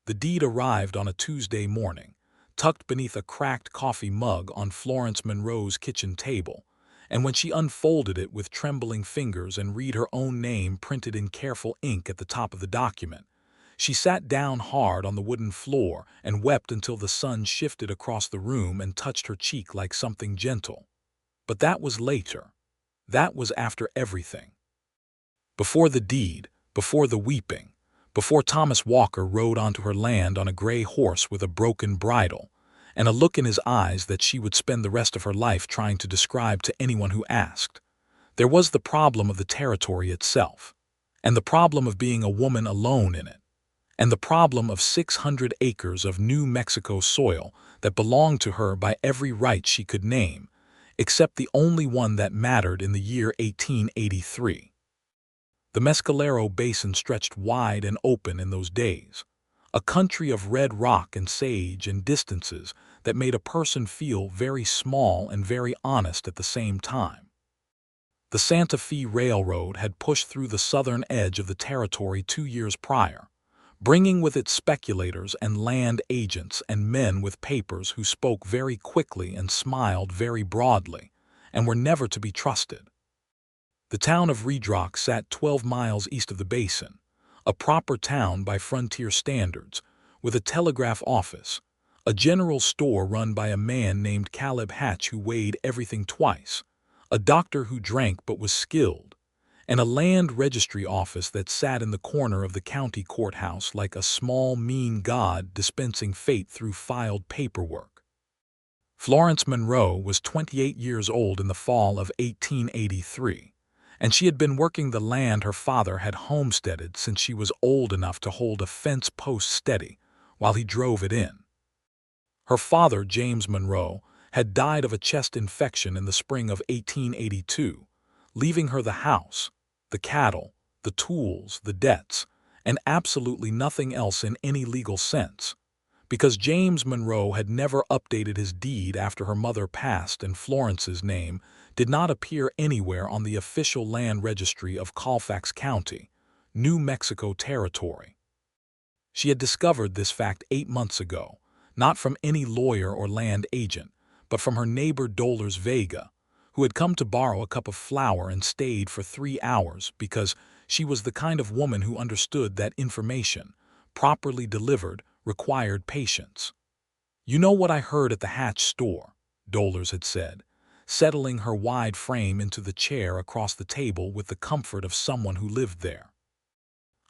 The deed arrived on a Tuesday morning, tucked beneath a cracked coffee mug on Florence Monroe's kitchen table, and when she unfolded it with trembling fingers and read her own name printed in careful ink at the top of the document, she sat down hard on the wooden floor and wept until the sun shifted across the room and touched her cheek like something gentle. But that was later. That was after everything. Before the deed, before the weeping, before Thomas Walker rode onto her land on a gray horse with a broken bridle, and a look in his eyes that she would spend the rest of her life trying to describe to anyone who asked, there was the problem of the territory itself, and the problem of being a woman alone in it, and the problem of 600 acres of New Mexico soil that belonged to her by every right she could name, except the only one that mattered in the year 1883. The Mescalero Basin stretched wide and open in those days, a country of red rock and sage and distances that made a person feel very small and very honest at the same time. The Santa Fe Railroad had pushed through the southern edge of the territory 2 years prior, bringing with it speculators and land agents and men with papers who spoke very quickly and smiled very broadly, and were never to be trusted. The town of Redrock sat 12 miles east of the basin, a proper town by frontier standards, with a telegraph office, a general store run by a man named Caleb Hatch who weighed everything twice, a doctor who drank but was skilled, and a land registry office that sat in the corner of the county courthouse like a small, mean god dispensing fate through filed paperwork. Florence Monroe was 28 years old in the fall of 1883, and she had been working the land her father had homesteaded since she was old enough to hold a fence post steady while he drove it in. Her father, James Monroe, had died of a chest infection in the spring of 1882, leaving her the house, the cattle, the tools, the debts, and absolutely nothing else in any legal sense, because James Monroe had never updated his deed after her mother passed and Florence's name did not appear anywhere on the official land registry of Colfax County, New Mexico Territory. She had discovered this fact 8 months ago, not from any lawyer or land agent, but from her neighbor Dolores Vega, who had come to borrow a cup of flour and stayed for 3 hours because she was the kind of woman who understood that information, properly delivered, required patience. "You know what I heard at the Hatch store," Dolores had said, settling her wide frame into the chair across the table with the comfort of someone who lived there.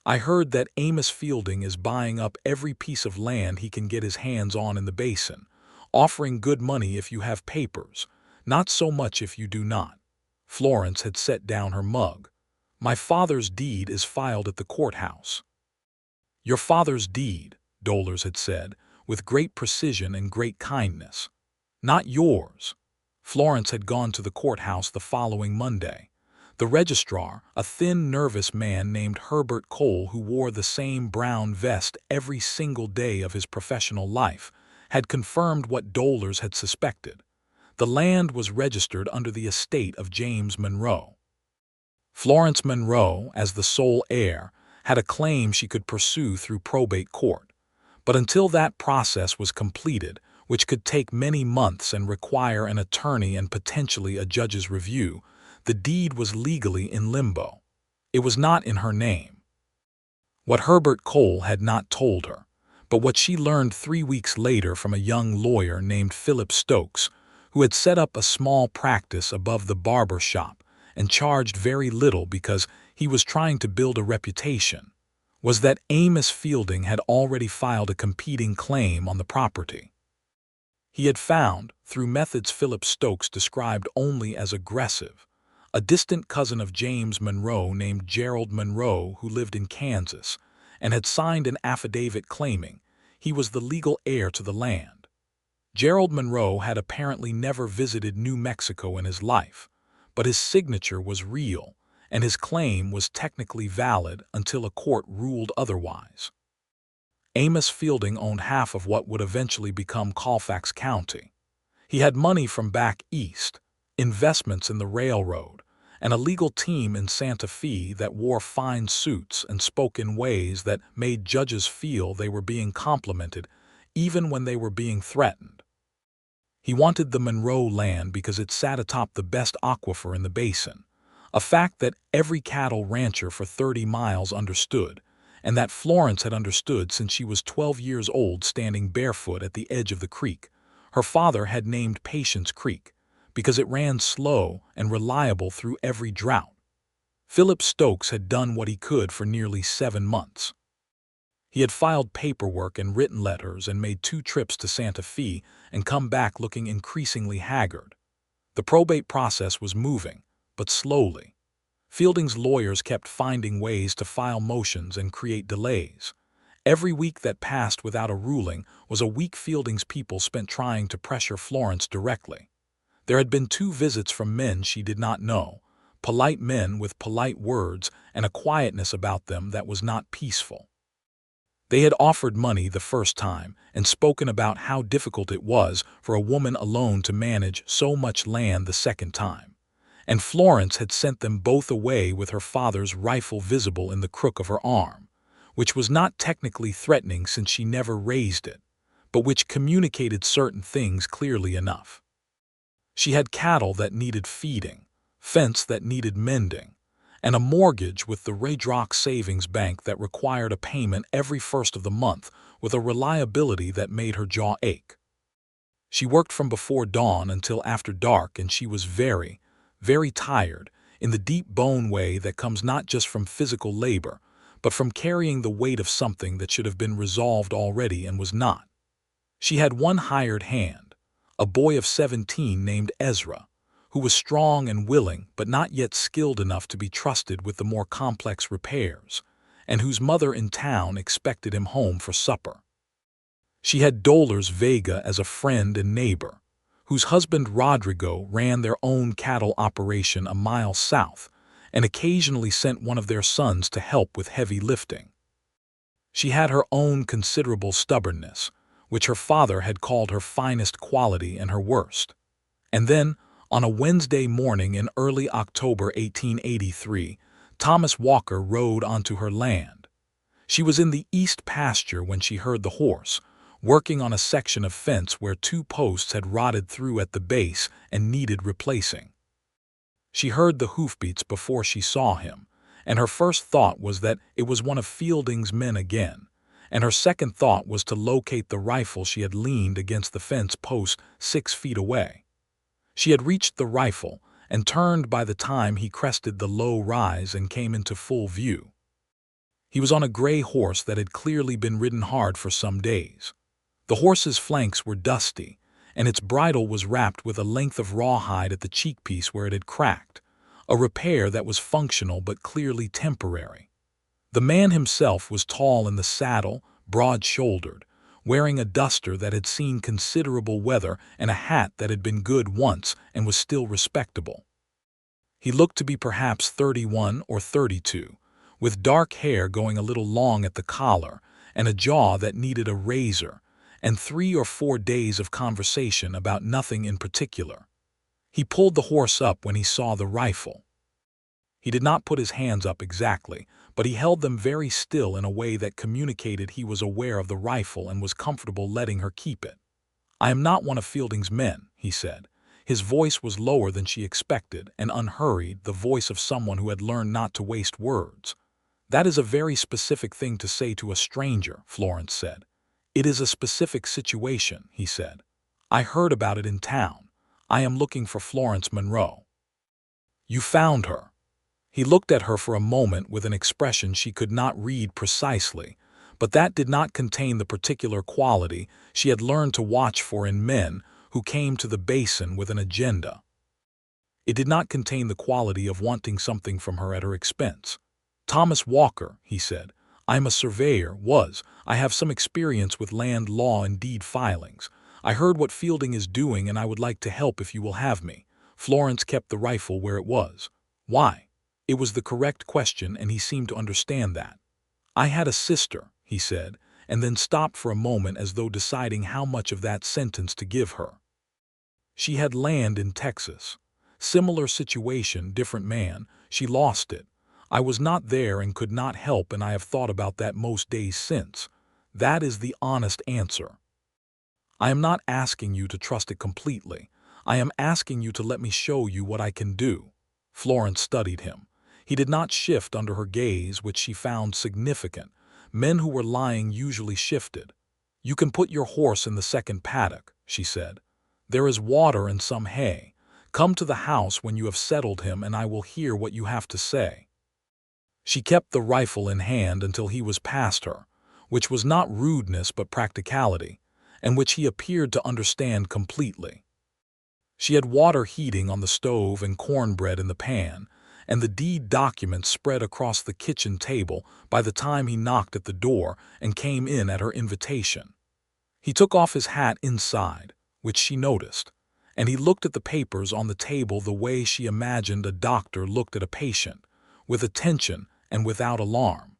"I heard that Amos Fielding is buying up every piece of land he can get his hands on in the basin, offering good money if you have papers, not so much if you do not." Florence had set down her mug. "My father's deed is filed at the courthouse." "Your father's deed," Dolores had said, with great precision and great kindness. "Not yours." Florence had gone to the courthouse the following Monday. The registrar, a thin, nervous man named Herbert Cole who wore the same brown vest every single day of his professional life, had confirmed what Dolores had suspected. The land was registered under the estate of James Monroe. Florence Monroe, as the sole heir, had a claim she could pursue through probate court. But until that process was completed, which could take many months and require an attorney and potentially a judge's review, the deed was legally in limbo. It was not in her name. What Herbert Cole had not told her, but what she learned 3 weeks later from a young lawyer named Philip Stokes, who had set up a small practice above the barber shop and charged very little because he was trying to build a reputation, was that Amos Fielding had already filed a competing claim on the property. He had found, through methods Philip Stokes described only as aggressive, a distant cousin of James Monroe named Gerald Monroe who lived in Kansas and had signed an affidavit claiming he was the legal heir to the land. Gerald Monroe had apparently never visited New Mexico in his life, but his signature was real and his claim was technically valid until a court ruled otherwise. Amos Fielding owned half of what would eventually become Colfax County. He had money from back east, investments in the railroad, and a legal team in Santa Fe that wore fine suits and spoke in ways that made judges feel they were being complimented even when they were being threatened. He wanted the Monroe land because it sat atop the best aquifer in the basin, a fact that every cattle rancher for 30 miles understood, and that Florence had understood since she was 12 years old standing barefoot at the edge of the creek. Her father had named Patience Creek because it ran slow and reliable through every drought. Philip Stokes had done what he could for nearly 7 months. He had filed paperwork and written letters and made 2 trips to Santa Fe and come back looking increasingly haggard. The probate process was moving, but slowly. Fielding's lawyers kept finding ways to file motions and create delays. Every week that passed without a ruling was a week Fielding's people spent trying to pressure Florence directly. There had been 2 visits from men she did not know, polite men with polite words and a quietness about them that was not peaceful. They had offered money the first time and spoken about how difficult it was for a woman alone to manage so much land the second time. And Florence had sent them both away with her father's rifle visible in the crook of her arm, which was not technically threatening since she never raised it, but which communicated certain things clearly enough. She had cattle that needed feeding, fence that needed mending, and a mortgage with the Raydrock Savings Bank that required a payment every first of the month with a reliability that made her jaw ache. She worked from before dawn until after dark, and she was very, very tired in the deep bone way that comes not just from physical labor, but from carrying the weight of something that should have been resolved already and was not. She had one hired hand, a boy of 17 named Ezra, who was strong and willing but not yet skilled enough to be trusted with the more complex repairs, and whose mother in town expected him home for supper. She had Dolores Vega as a friend and neighbor, whose husband Rodrigo ran their own cattle operation a mile south and occasionally sent one of their sons to help with heavy lifting. She had her own considerable stubbornness, which her father had called her finest quality and her worst. And then, on a Wednesday morning in early October 1883, Thomas Walker rode onto her land. She was in the east pasture when she heard the horse, working on a section of fence where 2 posts had rotted through at the base and needed replacing. She heard the hoofbeats before she saw him, and her first thought was that it was one of Fielding's men again, and her second thought was to locate the rifle she had leaned against the fence post 6 feet away. She had reached the rifle and turned by the time he crested the low rise and came into full view. He was on a gray horse that had clearly been ridden hard for some days. The horse's flanks were dusty, and its bridle was wrapped with a length of rawhide at the cheekpiece where it had cracked, a repair that was functional but clearly temporary. The man himself was tall in the saddle, broad-shouldered, wearing a duster that had seen considerable weather and a hat that had been good once and was still respectable. He looked to be perhaps 31 or 32, with dark hair going a little long at the collar and a jaw that needed a razor, and 3 or 4 days of conversation about nothing in particular. He pulled the horse up when he saw the rifle. He did not put his hands up exactly, but he held them very still in a way that communicated he was aware of the rifle and was comfortable letting her keep it. "I am not one of Fielding's men," he said. His voice was lower than she expected and unhurried, the voice of someone who had learned not to waste words. "That is a very specific thing to say to a stranger," Florence said. "It is a specific situation," he said. "I heard about it in town. I am looking for Florence Monroe." "You found her." He looked at her for a moment with an expression she could not read precisely, but that did not contain the particular quality she had learned to watch for in men who came to the basin with an agenda. It did not contain the quality of wanting something from her at her expense. "Thomas Walker," he said. "I am a surveyor, I have some experience with land law and deed filings. I heard what Fielding is doing and I would like to help if you will have me." Florence kept the rifle where it was. "Why?" It was the correct question, and he seemed to understand that. "I had a sister," he said, and then stopped for a moment as though deciding how much of that sentence to give her. "She had land in Texas. Similar situation, different man. She lost it. I was not there and could not help, and I have thought about that most days since. That is the honest answer. I am not asking you to trust it completely. I am asking you to let me show you what I can do." Florence studied him. He did not shift under her gaze, which she found significant. Men who were lying usually shifted. "You can put your horse in the second paddock," she said. "There is water and some hay. Come to the house when you have settled him, and I will hear what you have to say." She kept the rifle in hand until he was past her, which was not rudeness but practicality, and which he appeared to understand completely. She had water heating on the stove and cornbread in the pan, and the deed documents spread across the kitchen table by the time he knocked at the door and came in at her invitation. He took off his hat inside, which she noticed, and he looked at the papers on the table the way she imagined a doctor looked at a patient, with attention and without alarm.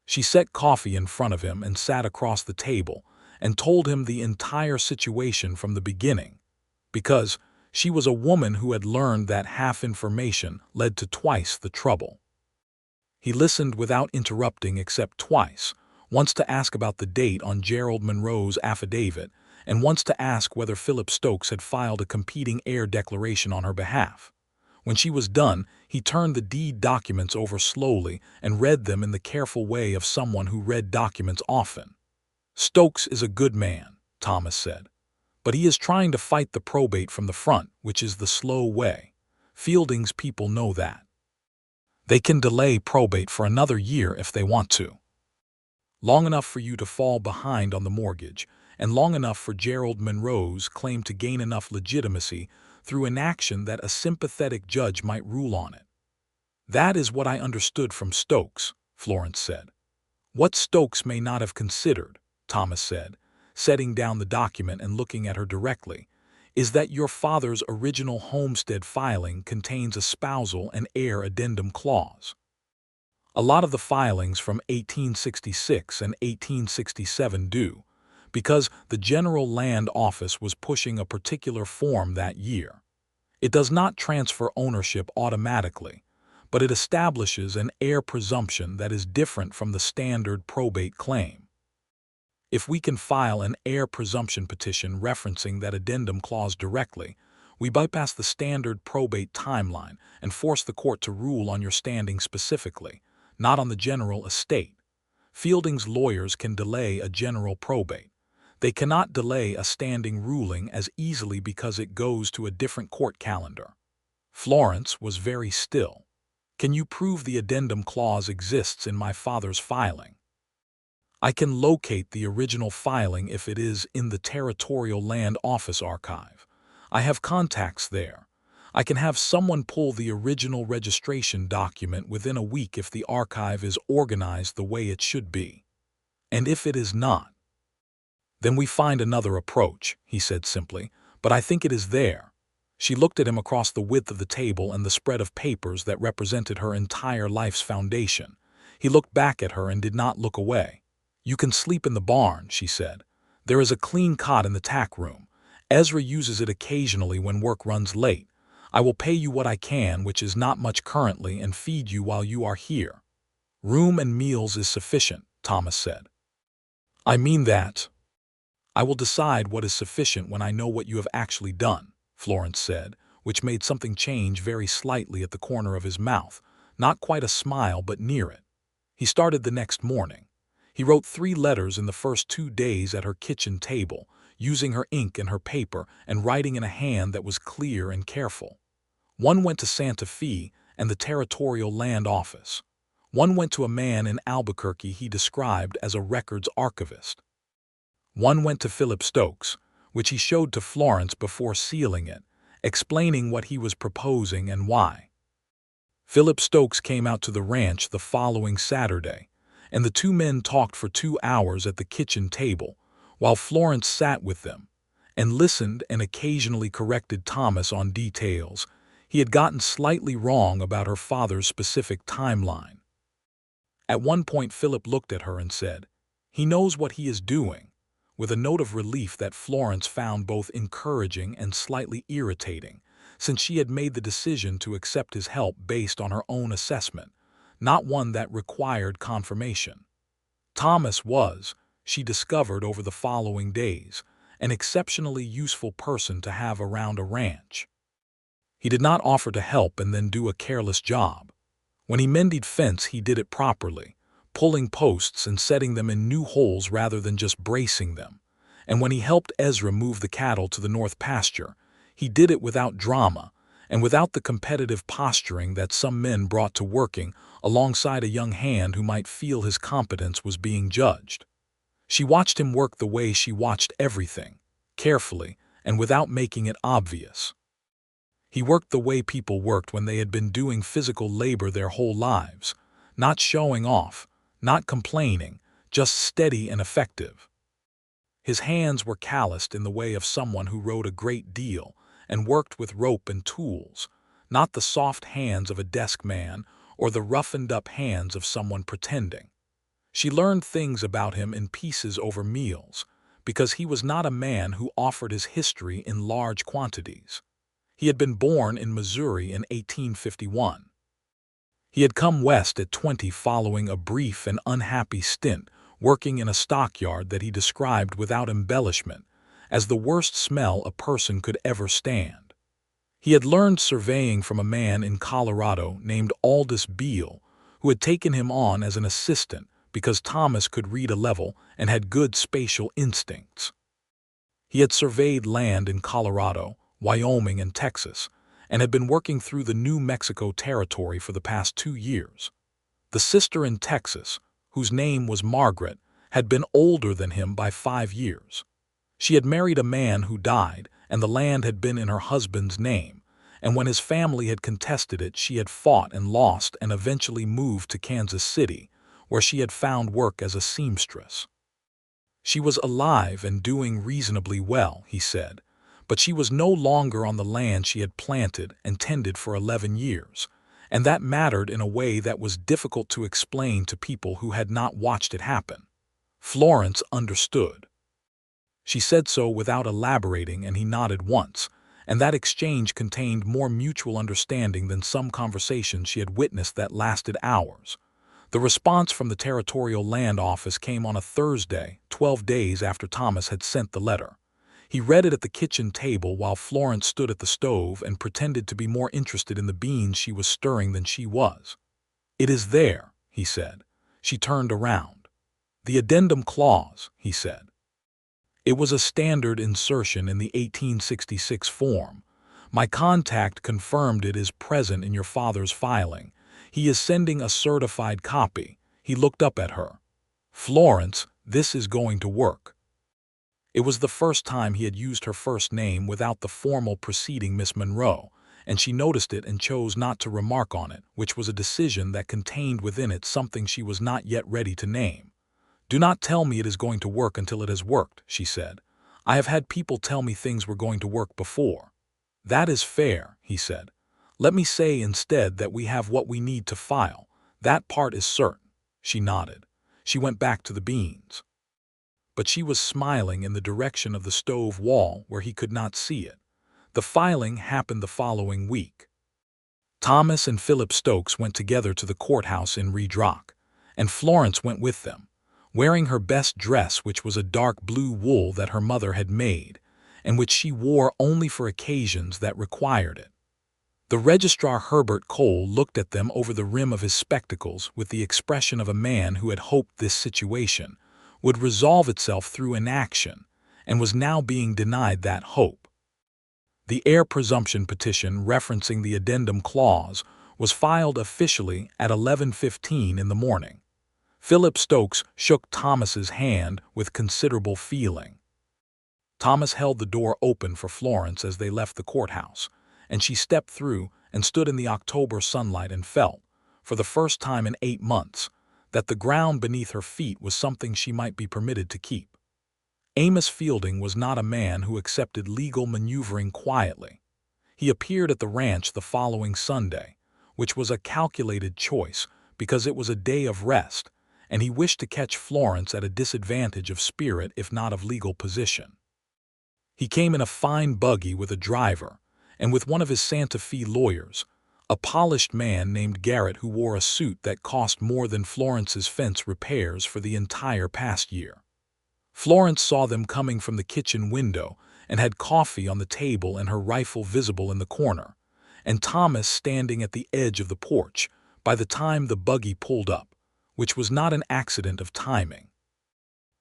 She set coffee in front of him and sat across the table and told him the entire situation from the beginning, because she was a woman who had learned that half information led to twice the trouble. He listened without interrupting except twice, once to ask about the date on Gerald Monroe's affidavit and once to ask whether Philip Stokes had filed a competing heir declaration on her behalf. When she was done, he turned the deed documents over slowly and read them in the careful way of someone who read documents often. "Stokes is a good man," Thomas said, "but he is trying to fight the probate from the front, which is the slow way. Fielding's people know that. They can delay probate for another year if they want to. Long enough for you to fall behind on the mortgage, and long enough for Gerald Monroe's claim to gain enough legitimacy through an action that a sympathetic judge might rule on it." "That is what I understood from Stokes," Florence said. "What Stokes may not have considered," Thomas said, setting down the document and looking at her directly, "is that your father's original homestead filing contains a spousal and heir addendum clause. A lot of the filings from 1866 and 1867 do, because the General Land Office was pushing a particular form that year. It does not transfer ownership automatically, but it establishes an heir presumption that is different from the standard probate claim. If we can file an heir presumption petition referencing that addendum clause directly, we bypass the standard probate timeline and force the court to rule on your standing specifically, not on the general estate. Fielding's lawyers can delay a general probate. They cannot delay a standing ruling as easily because it goes to a different court calendar." Florence was very still. "Can you prove the addendum clause exists in my father's filing?" "I can locate the original filing if it is in the Territorial Land Office archive. I have contacts there. I can have someone pull the original registration document within a week if the archive is organized the way it should be. And if it is not, then we find another approach," he said simply, "but I think it is there." She looked at him across the width of the table and the spread of papers that represented her entire life's foundation. He looked back at her and did not look away. "You can sleep in the barn," she said. "There is a clean cot in the tack room. Ezra uses it occasionally when work runs late. I will pay you what I can, which is not much currently, and feed you while you are here." "Room and meals is sufficient," Thomas said. "I mean that." "I will decide what is sufficient when I know what you have actually done," Florence said, which made something change very slightly at the corner of his mouth, not quite a smile but near it. He started the next morning. He wrote 3 letters in the first 2 days at her kitchen table, using her ink and her paper and writing in a hand that was clear and careful. One went to Santa Fe and the Territorial Land Office. One went to a man in Albuquerque he described as a records archivist. One went to Philip Stokes, which he showed to Florence before sealing it, explaining what he was proposing and why. Philip Stokes came out to the ranch the following Saturday, and the 2 men talked for 2 hours at the kitchen table, while Florence sat with them, and listened and occasionally corrected Thomas on details he had gotten slightly wrong about her father's specific timeline. At one point Philip looked at her and said, "He knows what he is doing," with a note of relief that Florence found both encouraging and slightly irritating, since she had made the decision to accept his help based on her own assessment, not one that required confirmation. Thomas was, she discovered over the following days, an exceptionally useful person to have around a ranch. He did not offer to help and then do a careless job. When he mended fence, he did it properly, pulling posts and setting them in new holes rather than just bracing them. And when he helped Ezra move the cattle to the north pasture, he did it without drama and without the competitive posturing that some men brought to working alongside a young hand who might feel his competence was being judged. She watched him work the way she watched everything, carefully and without making it obvious. He worked the way people worked when they had been doing physical labor their whole lives, not showing off, not complaining, just steady and effective. His hands were calloused in the way of someone who rode a great deal and worked with rope and tools, not the soft hands of a desk man or the roughened-up hands of someone pretending. She learned things about him in pieces over meals, because he was not a man who offered his history in large quantities. He had been born in Missouri in 1851. He had come west at 20 following a brief and unhappy stint working in a stockyard that he described without embellishment as the worst smell a person could ever stand. He had learned surveying from a man in Colorado named Aldous Beale, who had taken him on as an assistant because Thomas could read a level and had good spatial instincts. He had surveyed land in Colorado, Wyoming, and Texas, and had been working through the New Mexico territory for the past 2 years. The sister in Texas, whose name was Margaret, had been older than him by 5 years. She had married a man who died, and the land had been in her husband's name, and when his family had contested it, she had fought and lost and eventually moved to Kansas City, where she had found work as a seamstress. She was alive and doing reasonably well, he said, but she was no longer on the land she had planted and tended for 11 years, and that mattered in a way that was difficult to explain to people who had not watched it happen. Florence understood. She said so without elaborating, and he nodded once, and that exchange contained more mutual understanding than some conversations she had witnessed that lasted hours. The response from the Territorial Land Office came on a Thursday, 12 days after Thomas had sent the letter. He read it at the kitchen table while Florence stood at the stove and pretended to be more interested in the beans she was stirring than she was. "It is there," he said. She turned around. "The addendum clause," he said. It was a standard insertion in the 1866 form. "My contact confirmed it is present in your father's filing. He is sending a certified copy." He looked up at her. "Florence, this is going to work." It was the first time he had used her first name without the formal preceding Miss Monroe, and she noticed it and chose not to remark on it, which was a decision that contained within it something she was not yet ready to name. "Do not tell me it is going to work until it has worked," she said. "I have had people tell me things were going to work before." "That is fair," he said. "Let me say instead that we have what we need to file. That part is certain." She nodded. She went back to the beans. But she was smiling in the direction of the stove wall where he could not see it. The filing happened the following week. Thomas and Philip Stokes went together to the courthouse in Red Rock, and Florence went with them, wearing her best dress, which was a dark blue wool that her mother had made, and which she wore only for occasions that required it. The registrar Herbert Cole looked at them over the rim of his spectacles with the expression of a man who had hoped this situation would resolve itself through inaction, and was now being denied that hope. The heir presumption petition referencing the addendum clause was filed officially at 11:15 in the morning. Philip Stokes shook Thomas's hand with considerable feeling. Thomas held the door open for Florence as they left the courthouse, and she stepped through and stood in the October sunlight and felt, for the first time in 8 months, that the ground beneath her feet was something she might be permitted to keep. Amos Fielding was not a man who accepted legal maneuvering quietly. He appeared at the ranch the following Sunday, which was a calculated choice because it was a day of rest, and he wished to catch Florence at a disadvantage of spirit if not of legal position. He came in a fine buggy with a driver, and with one of his Santa Fe lawyers, a polished man named Garrett who wore a suit that cost more than Florence's fence repairs for the entire past year. Florence saw them coming from the kitchen window and had coffee on the table and her rifle visible in the corner, and Thomas standing at the edge of the porch by the time the buggy pulled up, which was not an accident of timing.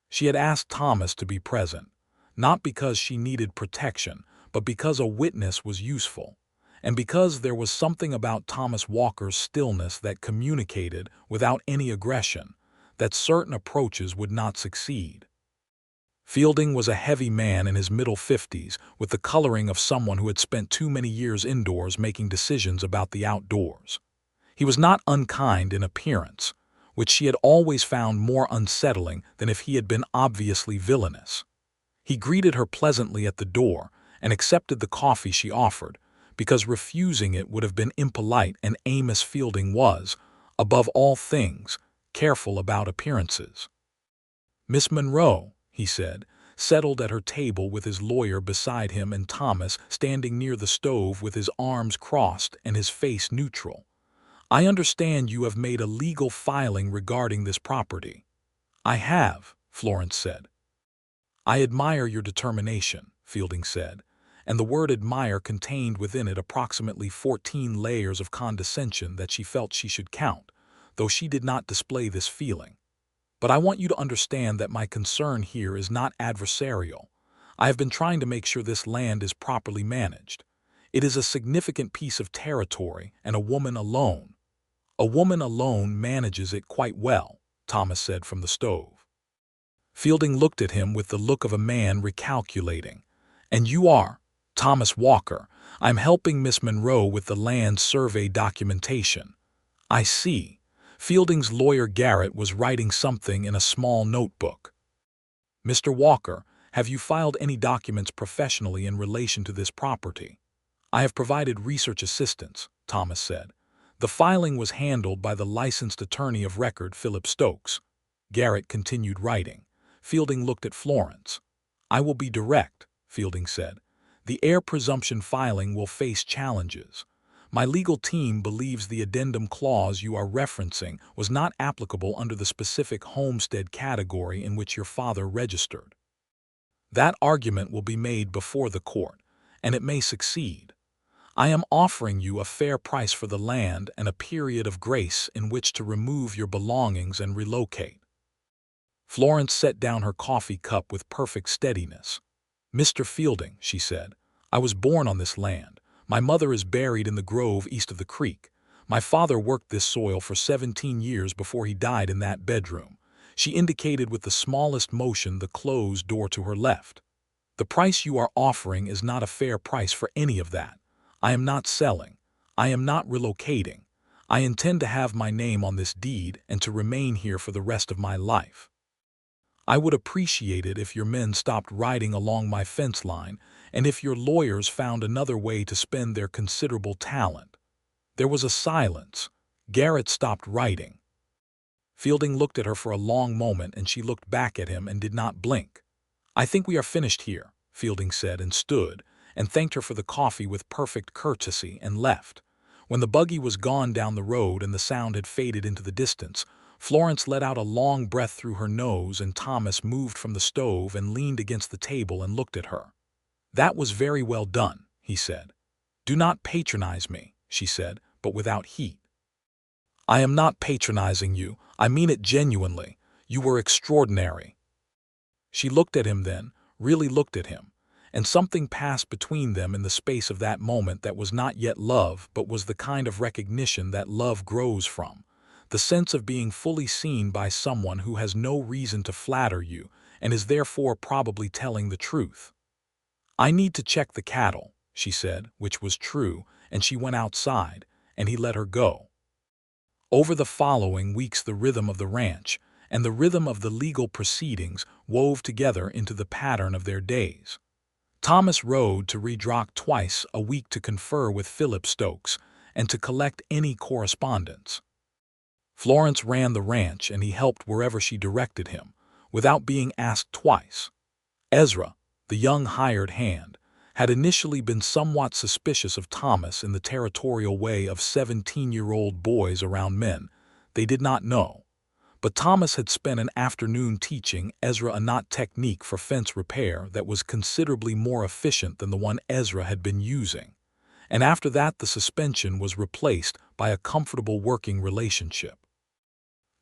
She had asked Thomas to be present, not because she needed protection, but because a witness was useful, and because there was something about Thomas Walker's stillness that communicated, without any aggression, that certain approaches would not succeed. Fielding was a heavy man in his middle 50s with the coloring of someone who had spent too many years indoors making decisions about the outdoors. He was not unkind in appearance, which she had always found more unsettling than if he had been obviously villainous. He greeted her pleasantly at the door and accepted the coffee she offered, because refusing it would have been impolite, and Amos Fielding was, above all things, careful about appearances. "Miss Monroe," he said, settled at her table with his lawyer beside him and Thomas standing near the stove with his arms crossed and his face neutral. "I understand you have made a legal filing regarding this property." "I have," Florence said. "I admire your determination," Fielding said, and the word admire contained within it approximately 14 layers of condescension that she felt she should count, though she did not display this feeling. "But I want you to understand that my concern here is not adversarial. I have been trying to make sure this land is properly managed. It is a significant piece of territory, and a woman alone manages it quite well," Thomas said from the stove. Fielding looked at him with the look of a man recalculating. "And you are?" "Thomas Walker. I'm helping Miss Monroe with the land survey documentation." "I see." Fielding's lawyer Garrett was writing something in a small notebook. "Mr. Walker, have you filed any documents professionally in relation to this property?" "I have provided research assistance," Thomas said. "The filing was handled by the licensed attorney of record, Philip Stokes." Garrett continued writing. Fielding looked at Florence. "I will be direct," Fielding said. "The heir presumption filing will face challenges. My legal team believes the addendum clause you are referencing was not applicable under the specific homestead category in which your father registered. That argument will be made before the court, and it may succeed. I am offering you a fair price for the land and a period of grace in which to remove your belongings and relocate." Florence set down her coffee cup with perfect steadiness. "Mr. Fielding," she said, "I was born on this land. My mother is buried in the grove east of the creek. My father worked this soil for 17 years before he died in that bedroom." She indicated with the smallest motion the closed door to her left. "The price you are offering is not a fair price for any of that. I am not selling. I am not relocating. I intend to have my name on this deed and to remain here for the rest of my life. I would appreciate it if your men stopped riding along my fence line and if your lawyers found another way to spend their considerable talent." There was a silence. Garrett stopped writing. Fielding looked at her for a long moment, and she looked back at him and did not blink. "I think we are finished here," Fielding said, and stood, and thanked her for the coffee with perfect courtesy, and left. When the buggy was gone down the road and the sound had faded into the distance, Florence let out a long breath through her nose, and Thomas moved from the stove and leaned against the table and looked at her. "That was very well done," he said. "Do not patronize me," she said, but without heat. "I am not patronizing you. I mean it genuinely. You were extraordinary." She looked at him then, really looked at him, and something passed between them in the space of that moment that was not yet love, but was the kind of recognition that love grows from, the sense of being fully seen by someone who has no reason to flatter you and is therefore probably telling the truth. "I need to check the cattle," she said, which was true, and she went outside, and he let her go. Over the following weeks the rhythm of the ranch and the rhythm of the legal proceedings wove together into the pattern of their days. Thomas rode to Redrock twice a week to confer with Philip Stokes and to collect any correspondence. Florence ran the ranch, and he helped wherever she directed him, without being asked twice. Ezra, the young hired hand, had initially been somewhat suspicious of Thomas in the territorial way of 17-year-old boys around men. They did not know. But Thomas had spent an afternoon teaching Ezra a knot technique for fence repair that was considerably more efficient than the one Ezra had been using. And after that, the suspension was replaced by a comfortable working relationship.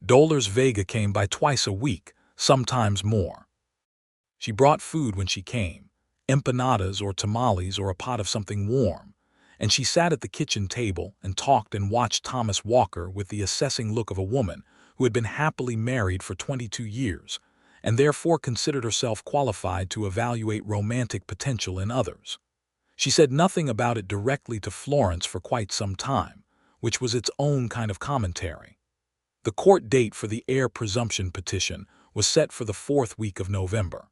Dolores Vega came by twice a week, sometimes more. She brought food when she came, empanadas or tamales or a pot of something warm, and she sat at the kitchen table and talked and watched Thomas Walker with the assessing look of a woman who had been happily married for 22 years, and therefore considered herself qualified to evaluate romantic potential in others. She said nothing about it directly to Florence for quite some time, which was its own kind of commentary. The court date for the heir presumption petition was set for the 4th week of November.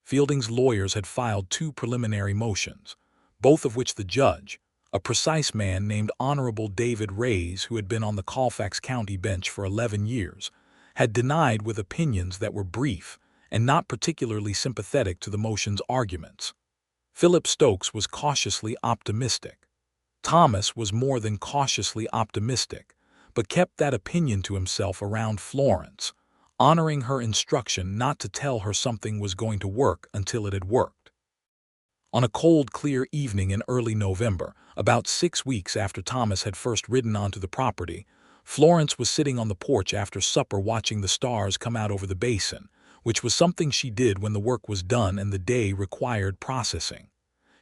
Fielding's lawyers had filed 2 preliminary motions, both of which the judge, a precise man named Honorable David Reyes, who had been on the Colfax County bench for 11 years, had denied with opinions that were brief and not particularly sympathetic to the motion's arguments. Philip Stokes was cautiously optimistic. Thomas was more than cautiously optimistic, but kept that opinion to himself around Florence, honoring her instruction not to tell her something was going to work until it had worked. On a cold, clear evening in early November, about 6 weeks after Thomas had first ridden onto the property, Florence was sitting on the porch after supper watching the stars come out over the basin, which was something she did when the work was done and the day required processing.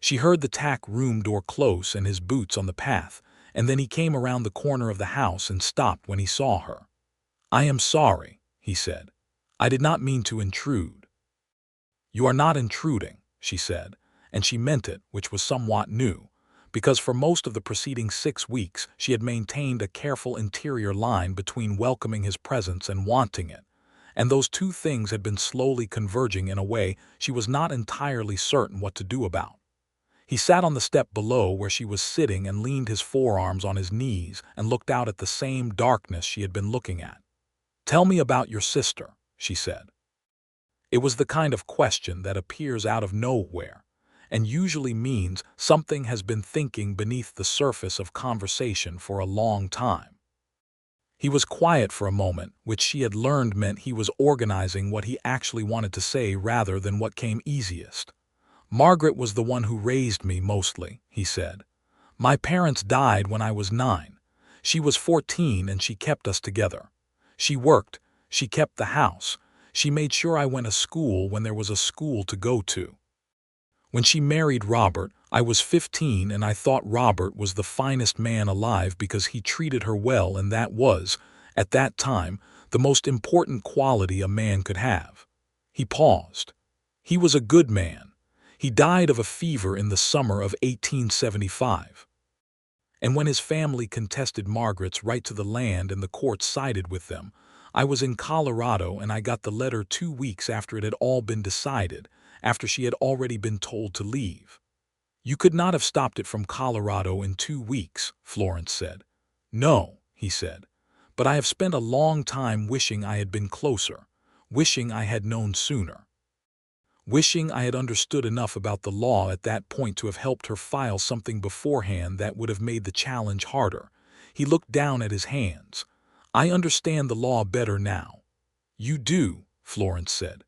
She heard the tack room door close and his boots on the path, and then he came around the corner of the house and stopped when he saw her. "I am sorry," he said. "I did not mean to intrude." "You are not intruding," she said, and she meant it, which was somewhat new, because for most of the preceding 6 weeks she had maintained a careful interior line between welcoming his presence and wanting it, and those two things had been slowly converging in a way she was not entirely certain what to do about. He sat on the step below where she was sitting and leaned his forearms on his knees and looked out at the same darkness she had been looking at. "Tell me about your sister," she said. It was the kind of question that appears out of nowhere and usually means something has been thinking beneath the surface of conversation for a long time. He was quiet for a moment, which she had learned meant he was organizing what he actually wanted to say rather than what came easiest. "Margaret was the one who raised me mostly," he said. "My parents died when I was 9. She was 14 and she kept us together. She worked, she kept the house, she made sure I went to school when there was a school to go to. When she married Robert, I was 15 and I thought Robert was the finest man alive because he treated her well, and that was, at that time, the most important quality a man could have." He paused. "He was a good man. He died of a fever in the summer of 1875. And when his family contested Margaret's right to the land and the court sided with them, I was in Colorado and I got the letter 2 weeks after it had all been decided, after she had already been told to leave." "You could not have stopped it from Colorado in 2 weeks, Florence said. "No," he said, "but I have spent a long time wishing I had been closer, wishing I had known sooner. Wishing I had understood enough about the law at that point to have helped her file something beforehand that would have made the challenge harder." He looked down at his hands. "I understand the law better now." "You do," Florence said.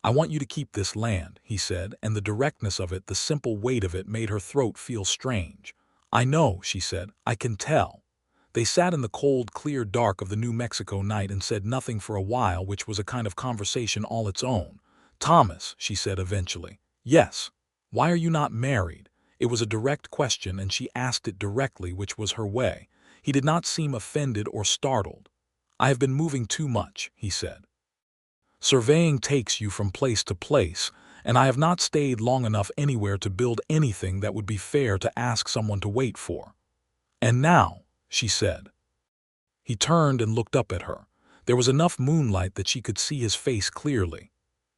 "I want you to keep this land," he said, and the directness of it, the simple weight of it, made her throat feel strange. "I know," she said. "I can tell." They sat in the cold, clear dark of the New Mexico night and said nothing for a while, which was a kind of conversation all its own. "Thomas," she said eventually. "Yes. Why are you not married?" It was a direct question, and she asked it directly, which was her way. He did not seem offended or startled. "I have been moving too much," he said. "Surveying takes you from place to place, and I have not stayed long enough anywhere to build anything that would be fair to ask someone to wait for." "And now," she said. He turned and looked up at her. There was enough moonlight that she could see his face clearly.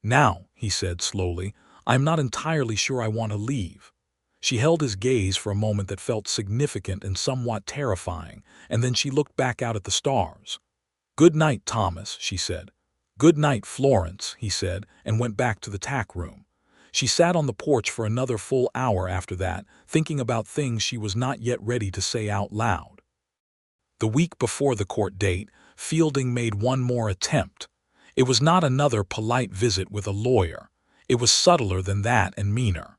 "Now," he said slowly, "I am not entirely sure I want to leave." She held his gaze for a moment that felt significant and somewhat terrifying, and then she looked back out at the stars. "Good night, Thomas," she said. "Good night, Florence," he said, and went back to the tack room. She sat on the porch for another full hour after that, thinking about things she was not yet ready to say out loud. The week before the court date, Fielding made one more attempt. It was not another polite visit with a lawyer. It was subtler than that and meaner.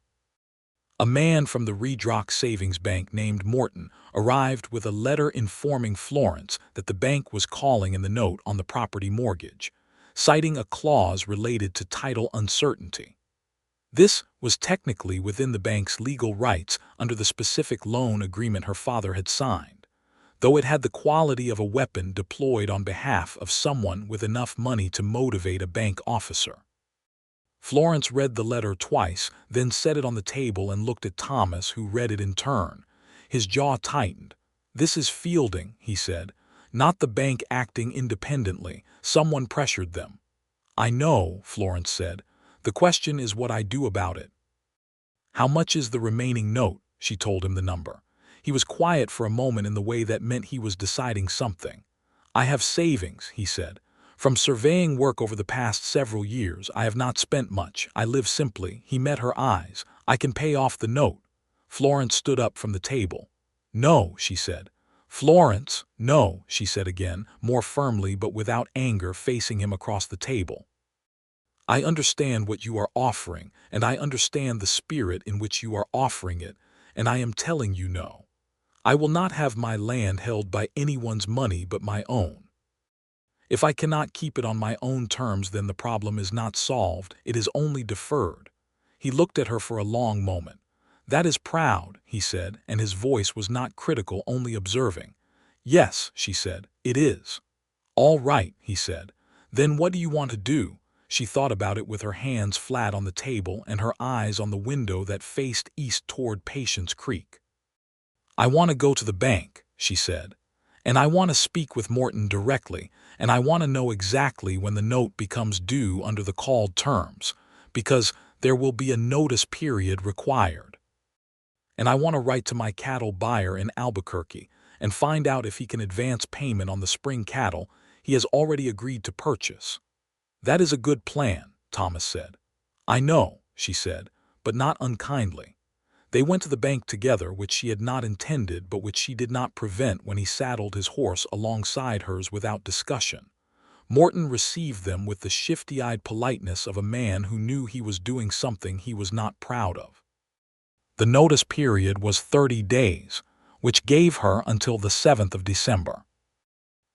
A man from the Redrock Savings Bank named Morton arrived with a letter informing Florence that the bank was calling in the note on the property mortgage, citing a clause related to title uncertainty. This was technically within the bank's legal rights under the specific loan agreement her father had signed, though it had the quality of a weapon deployed on behalf of someone with enough money to motivate a bank officer. Florence read the letter twice, then set it on the table and looked at Thomas, who read it in turn. His jaw tightened. "This is Fielding," he said. "Not the bank acting independently. Someone pressured them." "I know," Florence said. "The question is what I do about it." "How much is the remaining note?" She told him the number. He was quiet for a moment in the way that meant he was deciding something. "I have savings," he said. "From surveying work over the past several years, I have not spent much. I live simply." He met her eyes. "I can pay off the note." Florence stood up from the table. "No," she said. "Florence, no," she said again, more firmly but without anger, facing him across the table. "I understand what you are offering, and I understand the spirit in which you are offering it, and I am telling you no. I will not have my land held by anyone's money but my own. If I cannot keep it on my own terms, then the problem is not solved, it is only deferred." He looked at her for a long moment. "That is proud," he said, and his voice was not critical, only observing. "Yes," she said, "it is." "All right," he said. "Then what do you want to do?" She thought about it with her hands flat on the table and her eyes on the window that faced east toward Patience Creek. "I want to go to the bank," she said. "And I want to speak with Morton directly, and I want to know exactly when the note becomes due under the called terms, because there will be a notice period required. And I want to write to my cattle buyer in Albuquerque and find out if he can advance payment on the spring cattle he has already agreed to purchase." "That is a good plan," Thomas said. "I know," she said, but not unkindly. They went to the bank together, which she had not intended but which she did not prevent when he saddled his horse alongside hers without discussion. Morton received them with the shifty-eyed politeness of a man who knew he was doing something he was not proud of. The notice period was 30 days, which gave her until the 7th of December.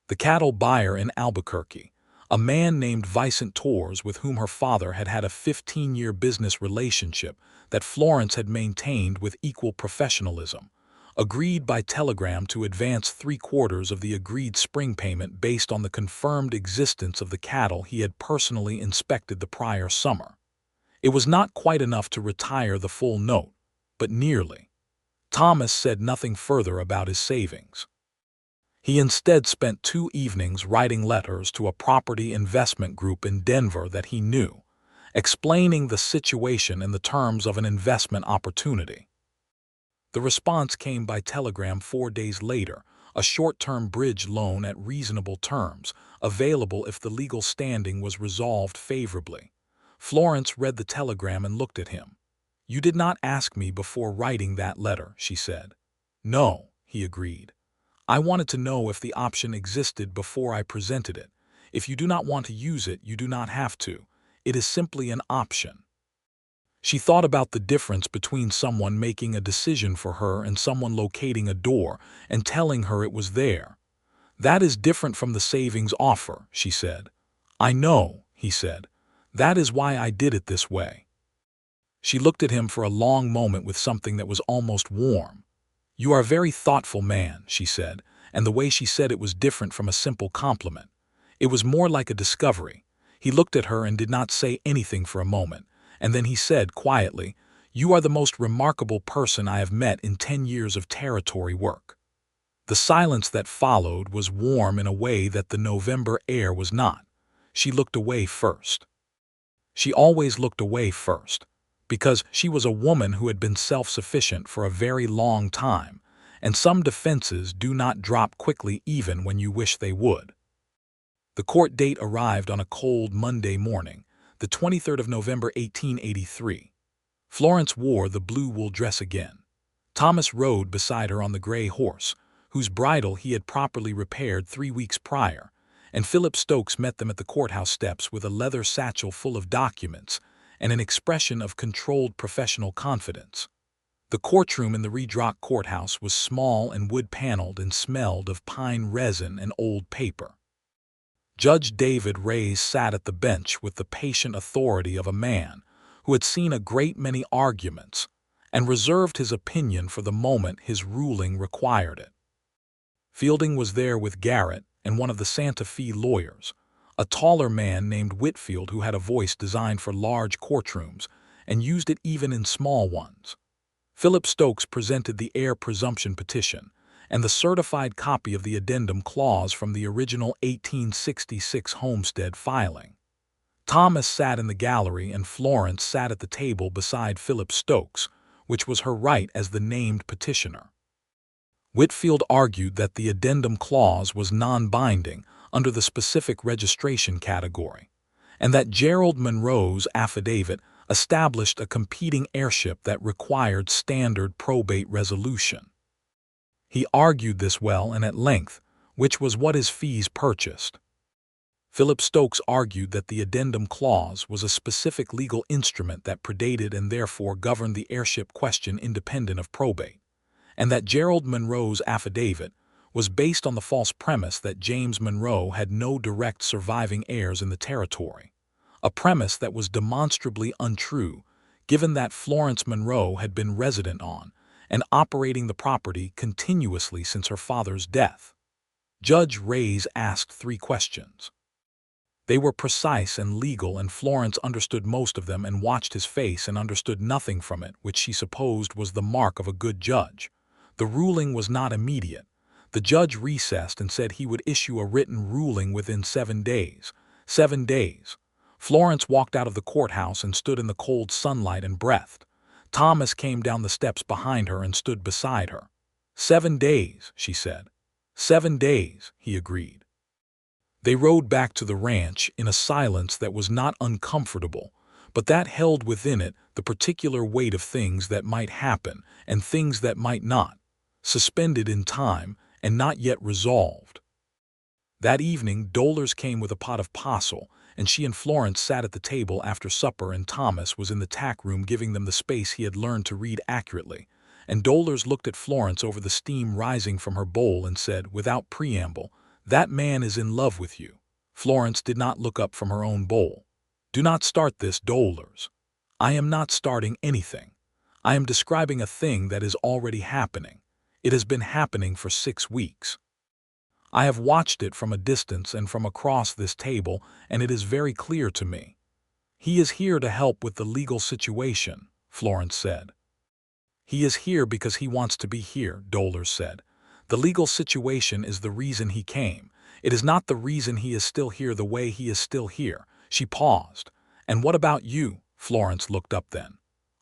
The cattle buyer in Albuquerque, a man named Vicent Torres, with whom her father had had a 15-year business relationship that Florence had maintained with equal professionalism, agreed by telegram to advance 3/4 of the agreed spring payment based on the confirmed existence of the cattle he had personally inspected the prior summer. It was not quite enough to retire the full note, but nearly. Thomas said nothing further about his savings. He instead spent 2 evenings writing letters to a property investment group in Denver that he knew, explaining the situation in the terms of an investment opportunity. The response came by telegram 4 days later, a short-term bridge loan at reasonable terms, available if the legal standing was resolved favorably. Florence read the telegram and looked at him. "You did not ask me before writing that letter," she said. "No," he agreed. "I wanted to know if the option existed before I presented it. If you do not want to use it, you do not have to. It is simply an option." She thought about the difference between someone making a decision for her and someone locating a door and telling her it was there. "That is different from the savings offer," she said. "I know," he said. "That is why I did it this way." She looked at him for a long moment with something that was almost warm. "You are a very thoughtful man," she said, and the way she said it was different from a simple compliment. It was more like a discovery. He looked at her and did not say anything for a moment, and then he said quietly, "You are the most remarkable person I have met in 10 years of territory work." The silence that followed was warm in a way that the November air was not. She looked away first. She always looked away first, because she was a woman who had been self-sufficient for a very long time, and some defenses do not drop quickly even when you wish they would. The court date arrived on a cold Monday morning, the 23rd of November 1883. Florence wore the blue wool dress again. Thomas rode beside her on the gray horse, whose bridle he had properly repaired 3 weeks prior, and Philip Stokes met them at the courthouse steps with a leather satchel full of documents and an expression of controlled professional confidence. The courtroom in the Red Rock courthouse was small and wood-paneled and smelled of pine resin and old paper. Judge David Reyes sat at the bench with the patient authority of a man who had seen a great many arguments and reserved his opinion for the moment his ruling required it. Fielding was there with Garrett and one of the Santa Fe lawyers, a taller man named Whitfield who had a voice designed for large courtrooms and used it even in small ones. Philip Stokes presented the heir presumption petition and the certified copy of the addendum clause from the original 1866 homestead filing. Thomas sat in the gallery and Florence sat at the table beside Philip Stokes, which was her right as the named petitioner. Whitfield argued that the addendum clause was non-binding under the specific registration category, and that Gerald Monroe's affidavit established a competing heirship that required standard probate resolution. He argued this well and at length, which was what his fees purchased. Philip Stokes argued that the addendum clause was a specific legal instrument that predated and therefore governed the heirship question independent of probate, and that Gerald Monroe's affidavit was based on the false premise that James Monroe had no direct surviving heirs in the territory, a premise that was demonstrably untrue given that Florence Monroe had been resident on and operating the property continuously since her father's death. Judge Reyes asked 3 questions. They were precise and legal, and Florence understood most of them and watched his face and understood nothing from it, which she supposed was the mark of a good judge. The ruling was not immediate. The judge recessed and said he would issue a written ruling within 7 days. 7 days. Florence walked out of the courthouse and stood in the cold sunlight and breathed. Thomas came down the steps behind her and stood beside her. 7 days, she said. 7 days, he agreed. They rode back to the ranch in a silence that was not uncomfortable, but that held within it the particular weight of things that might happen and things that might not, suspended in time and not yet resolved. That evening, Dolers came with a pot of postle, and she and Florence sat at the table after supper, and Thomas was in the tack room giving them the space he had learned to read accurately, and Dolers looked at Florence over the steam rising from her bowl and said, without preamble, "That man is in love with you." Florence did not look up from her own bowl. "Do not start this, Dolers." "I am not starting anything. I am describing a thing that is already happening. It has been happening for 6 weeks. I have watched it from a distance and from across this table, and it is very clear to me. He is here to help with the legal situation," Florence said. "He is here because he wants to be here," Dolers said. "The legal situation is the reason he came. It is not the reason he is still here the way he is still here." She paused. "And what about you?" Florence looked up then.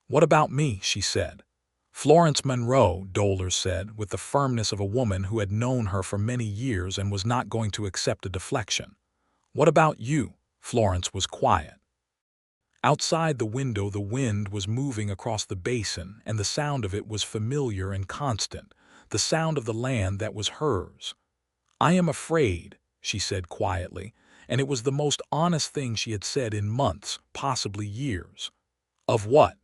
"What about me?" she said. "Florence Monroe," Dolers said, with the firmness of a woman who had known her for many years and was not going to accept a deflection. "What about you?" Florence was quiet. Outside the window the wind was moving across the basin, and the sound of it was familiar and constant, the sound of the land that was hers. "I am afraid," she said quietly, and it was the most honest thing she had said in months, possibly years. "Of what?"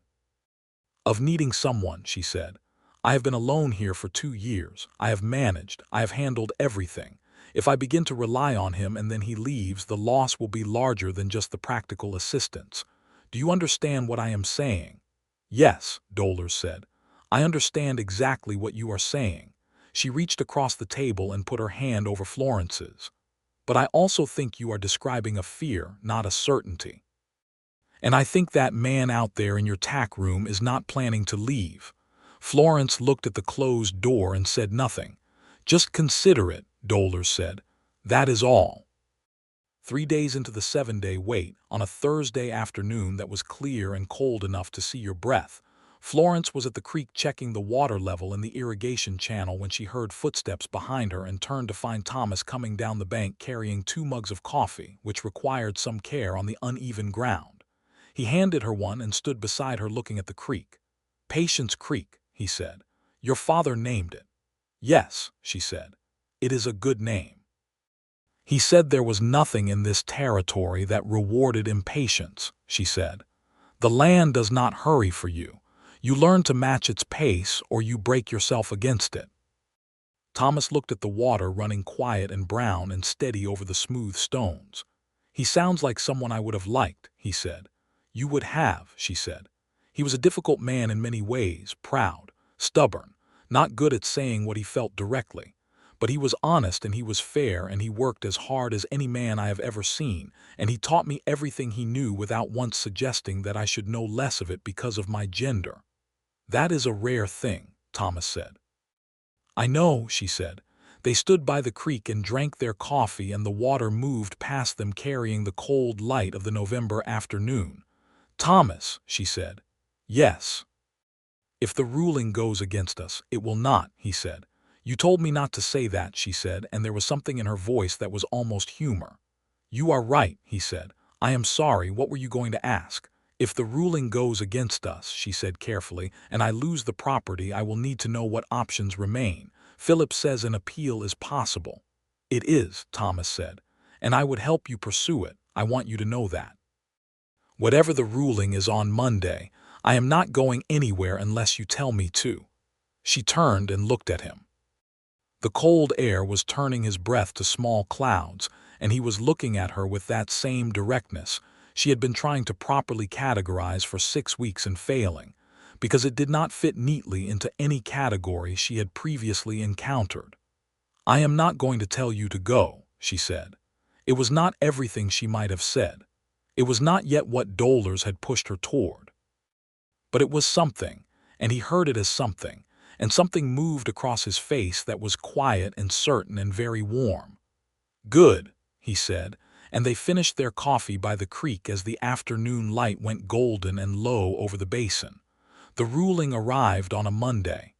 "Of needing someone," she said. "I have been alone here for 2 years. I have managed. I have handled everything. If I begin to rely on him and then he leaves, the loss will be larger than just the practical assistance. Do you understand what I am saying?" "Yes," Dolers said. "I understand exactly what you are saying." She reached across the table and put her hand over Florence's. "But I also think you are describing a fear, not a certainty. And I think that man out there in your tack room is not planning to leave." Florence looked at the closed door and said nothing. "Just consider it," Dolers said. "That is all." 3 days into the 7-day wait, on a Thursday afternoon that was clear and cold enough to see your breath, Florence was at the creek checking the water level in the irrigation channel when she heard footsteps behind her and turned to find Thomas coming down the bank carrying 2 mugs of coffee, which required some care on the uneven ground. He handed her one and stood beside her looking at the creek. "Patience Creek," he said. "Your father named it." "Yes," she said. "It is a good name." He said there was nothing in this territory that rewarded impatience, she said. "The land does not hurry for you. You learn to match its pace or you break yourself against it." Thomas looked at the water running quiet and brown and steady over the smooth stones. "He sounds like someone I would have liked," he said. "You would have," she said. "He was a difficult man in many ways, proud, stubborn, not good at saying what he felt directly. But he was honest and he was fair and he worked as hard as any man I have ever seen, and he taught me everything he knew without once suggesting that I should know less of it because of my gender." "That is a rare thing," Thomas said. "I know," she said. They stood by the creek and drank their coffee, and the water moved past them carrying the cold light of the November afternoon. "Thomas," she said. "Yes." "If the ruling goes against us, it will not," he said. "You told me not to say that," she said, and there was something in her voice that was almost humor. "You are right," he said. "I am sorry. What were you going to ask?" "If the ruling goes against us," she said carefully, "and I lose the property, I will need to know what options remain. Philip says an appeal is possible." "It is," Thomas said, "and I would help you pursue it. I want you to know that. Whatever the ruling is on Monday, I am not going anywhere unless you tell me to." She turned and looked at him. The cold air was turning his breath to small clouds, and he was looking at her with that same directness she had been trying to properly categorize for 6 weeks and failing, because it did not fit neatly into any category she had previously encountered. "I am not going to tell you to go," she said. It was not everything she might have said. It was not yet what Dollars had pushed her toward. But it was something, and he heard it as something, and something moved across his face that was quiet and certain and very warm. "Good," he said, and they finished their coffee by the creek as the afternoon light went golden and low over the basin. The ruling arrived on a Monday.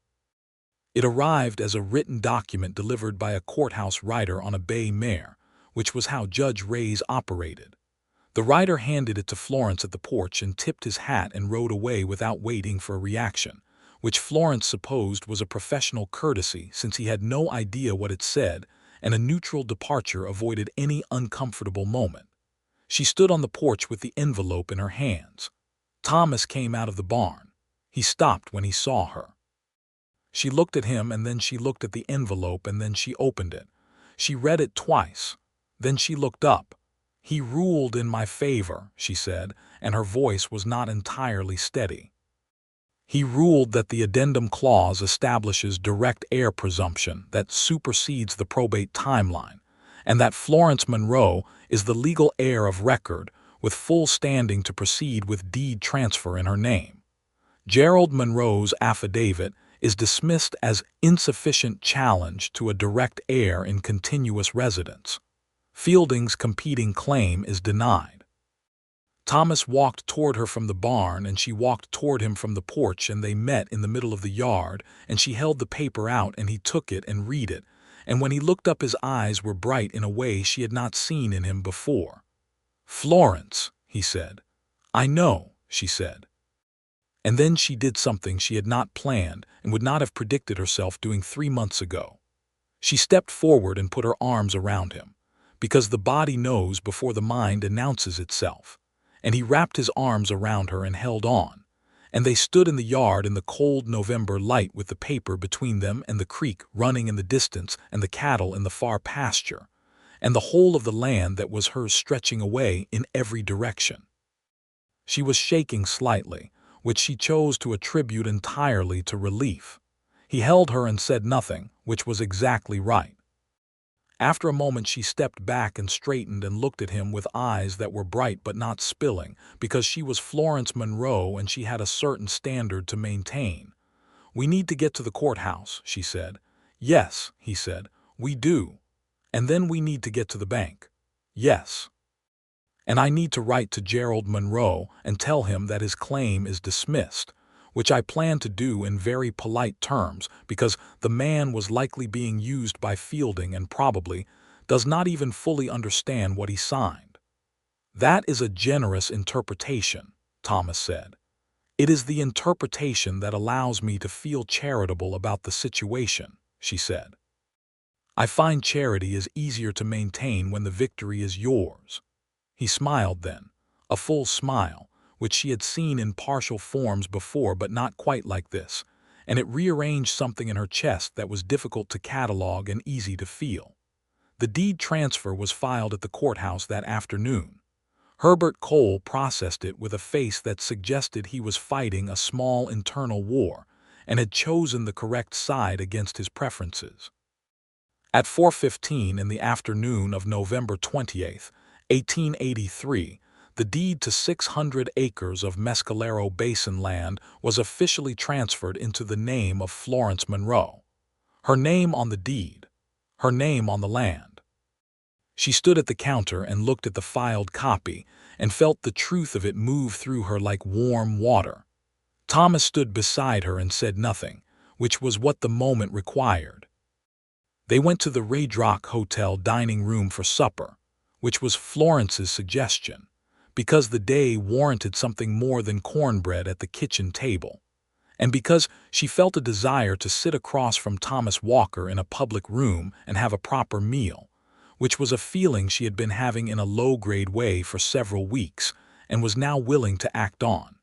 It arrived as a written document delivered by a courthouse writer on a bay mare, which was how Judge Ray's operated. The writer handed it to Florence at the porch and tipped his hat and rode away without waiting for a reaction, which Florence supposed was a professional courtesy since he had no idea what it said, and a neutral departure avoided any uncomfortable moment. She stood on the porch with the envelope in her hands. Thomas came out of the barn. He stopped when he saw her. She looked at him, and then she looked at the envelope, and then she opened it. She read it twice. Then she looked up. "He ruled in my favor," she said, and her voice was not entirely steady. "He ruled that the addendum clause establishes direct heir presumption that supersedes the probate timeline, and that Florence Monroe is the legal heir of record with full standing to proceed with deed transfer in her name. Gerald Monroe's affidavit is dismissed as insufficient challenge to a direct heir in continuous residence. Fielding's competing claim is denied." Thomas walked toward her from the barn, and she walked toward him from the porch, and they met in the middle of the yard, and she held the paper out, and he took it and read it, and when he looked up his eyes were bright in a way she had not seen in him before. "Florence," he said. "I know," she said. And then she did something she had not planned and would not have predicted herself doing 3 months ago. She stepped forward and put her arms around him, because the body knows before the mind announces itself, and he wrapped his arms around her and held on, and they stood in the yard in the cold November light with the paper between them and the creek running in the distance and the cattle in the far pasture, and the whole of the land that was hers stretching away in every direction. She was shaking slightly, which she chose to attribute entirely to relief. He held her and said nothing, which was exactly right. After a moment she stepped back and straightened and looked at him with eyes that were bright but not spilling, because she was Florence Monroe and she had a certain standard to maintain. "We need to get to the courthouse," she said. "Yes," he said, "we do. And then we need to get to the bank." "Yes. And I need to write to Gerald Monroe and tell him that his claim is dismissed, which I plan to do in very polite terms because the man was likely being used by Fielding and probably does not even fully understand what he signed." "That is a generous interpretation," Thomas said. "It is the interpretation that allows me to feel charitable about the situation," she said. "I find charity is easier to maintain when the victory is yours." He smiled then, a full smile, which she had seen in partial forms before but not quite like this, and it rearranged something in her chest that was difficult to catalog and easy to feel. The deed transfer was filed at the courthouse that afternoon. Herbert Cole processed it with a face that suggested he was fighting a small internal war and had chosen the correct side against his preferences. At 4:15 in the afternoon of November 28, 1883, the deed to 600 acres of Mescalero Basin land was officially transferred into the name of Florence Monroe. Her name on the deed, her name on the land. She stood at the counter and looked at the filed copy and felt the truth of it move through her like warm water. Thomas stood beside her and said nothing, which was what the moment required. They went to the Raydrock Hotel dining room for supper, which was Florence's suggestion, because the day warranted something more than cornbread at the kitchen table, and because she felt a desire to sit across from Thomas Walker in a public room and have a proper meal, which was a feeling she had been having in a low-grade way for several weeks and was now willing to act on.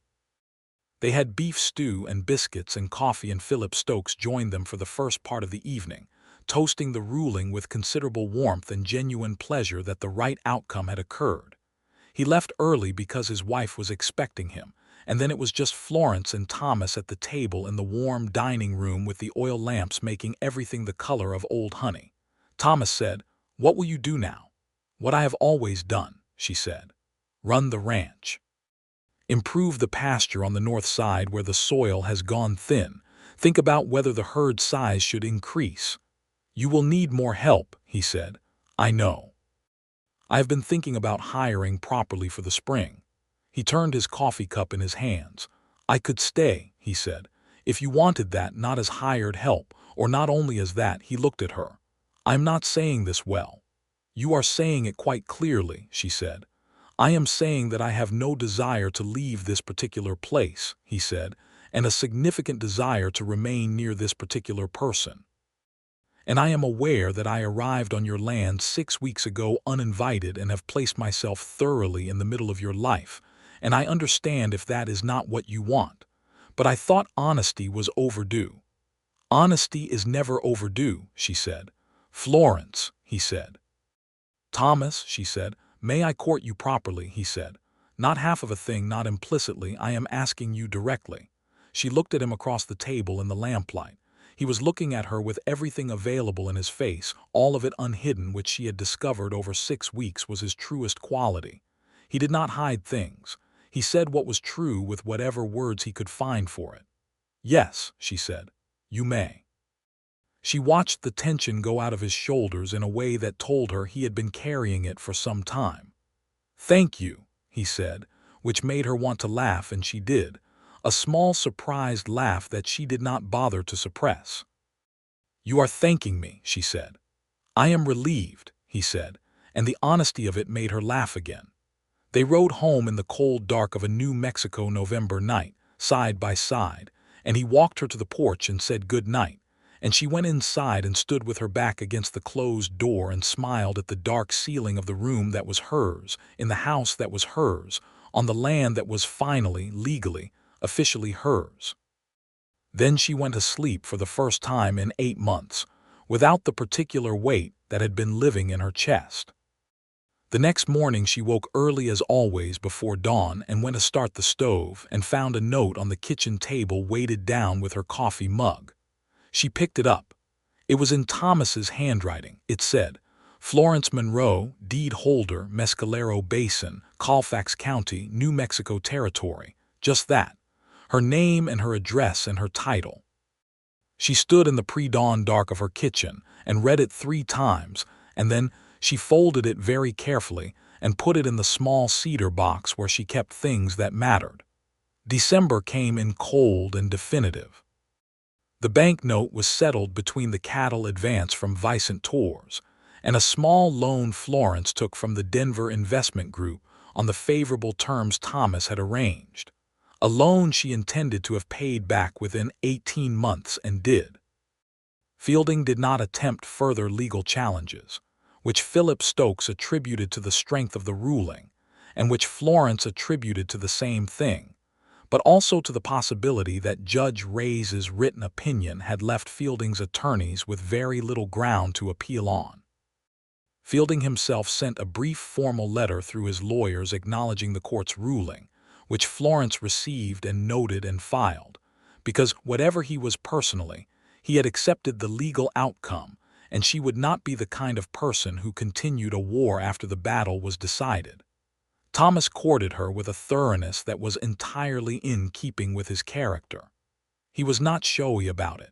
They had beef stew and biscuits and coffee, and Philip Stokes joined them for the first part of the evening, toasting the ruling with considerable warmth and genuine pleasure that the right outcome had occurred. He left early because his wife was expecting him, and then it was just Florence and Thomas at the table in the warm dining room with the oil lamps making everything the color of old honey. Thomas said, "What will you do now?" "What I have always done," she said. "Run the ranch. Improve the pasture on the north side where the soil has gone thin. Think about whether the herd size should increase." "You will need more help," he said. "I know. I have been thinking about hiring properly for the spring." He turned his coffee cup in his hands. "I could stay," he said, "if you wanted that, not as hired help, or not only as that." He looked at her. "I'm not saying this well." "You are saying it quite clearly," she said. "I am saying that I have no desire to leave this particular place," he said, "and a significant desire to remain near this particular person. And I am aware that I arrived on your land 6 weeks ago uninvited and have placed myself thoroughly in the middle of your life, and I understand if that is not what you want. But I thought honesty was overdue." "Honesty is never overdue," she said. "Florence," he said. "Thomas," she said. "May I court you properly?" he said. "Not half of a thing, not implicitly. I am asking you directly." She looked at him across the table in the lamplight. He was looking at her with everything available in his face, all of it unhidden, which she had discovered over 6 weeks was his truest quality. He did not hide things. He said what was true with whatever words he could find for it. "Yes," she said. "You may." She watched the tension go out of his shoulders in a way that told her he had been carrying it for some time. "Thank you," he said, which made her want to laugh, and she did. A small surprised laugh that she did not bother to suppress. "You are thanking me," she said. "I am relieved," he said, and the honesty of it made her laugh again. They rode home in the cold dark of a New Mexico November night, side by side, and he walked her to the porch and said good night, and she went inside and stood with her back against the closed door and smiled at the dark ceiling of the room that was hers, in the house that was hers, on the land that was finally, legally, officially hers. Then she went to sleep for the first time in 8 months, without the particular weight that had been living in her chest. The next morning she woke early as always before dawn and went to start the stove and found a note on the kitchen table weighted down with her coffee mug. She picked it up. It was in Thomas's handwriting. It said, "Florence Monroe, deed holder, Mescalero Basin, Colfax County, New Mexico Territory." Just that. Her name and her address and her title. She stood in the pre-dawn dark of her kitchen and read it 3 times, and then she folded it very carefully and put it in the small cedar box where she kept things that mattered. December came in cold and definitive. The banknote was settled between the cattle advance from Vicent Tours and a small loan Florence took from the Denver Investment Group on the favorable terms Thomas had arranged. a loan she intended to have paid back within 18 months and did. Fielding did not attempt further legal challenges, which Philip Stokes attributed to the strength of the ruling, and which Florence attributed to the same thing, but also to the possibility that Judge Ray's written opinion had left Fielding's attorneys with very little ground to appeal on. Fielding himself sent a brief formal letter through his lawyers acknowledging the court's ruling, which Florence received and noted and filed, because whatever he was personally, he had accepted the legal outcome, and she would not be the kind of person who continued a war after the battle was decided. Thomas courted her with a thoroughness that was entirely in keeping with his character. He was not showy about it.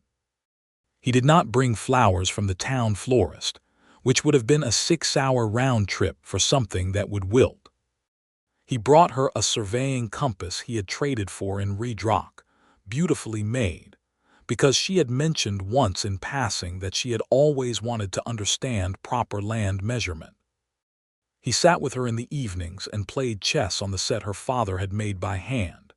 He did not bring flowers from the town florist, which would have been a 6-hour round trip for something that would wilt. He brought her a surveying compass he had traded for in Riedrock, beautifully made, because she had mentioned once in passing that she had always wanted to understand proper land measurement. He sat with her in the evenings and played chess on the set her father had made by hand,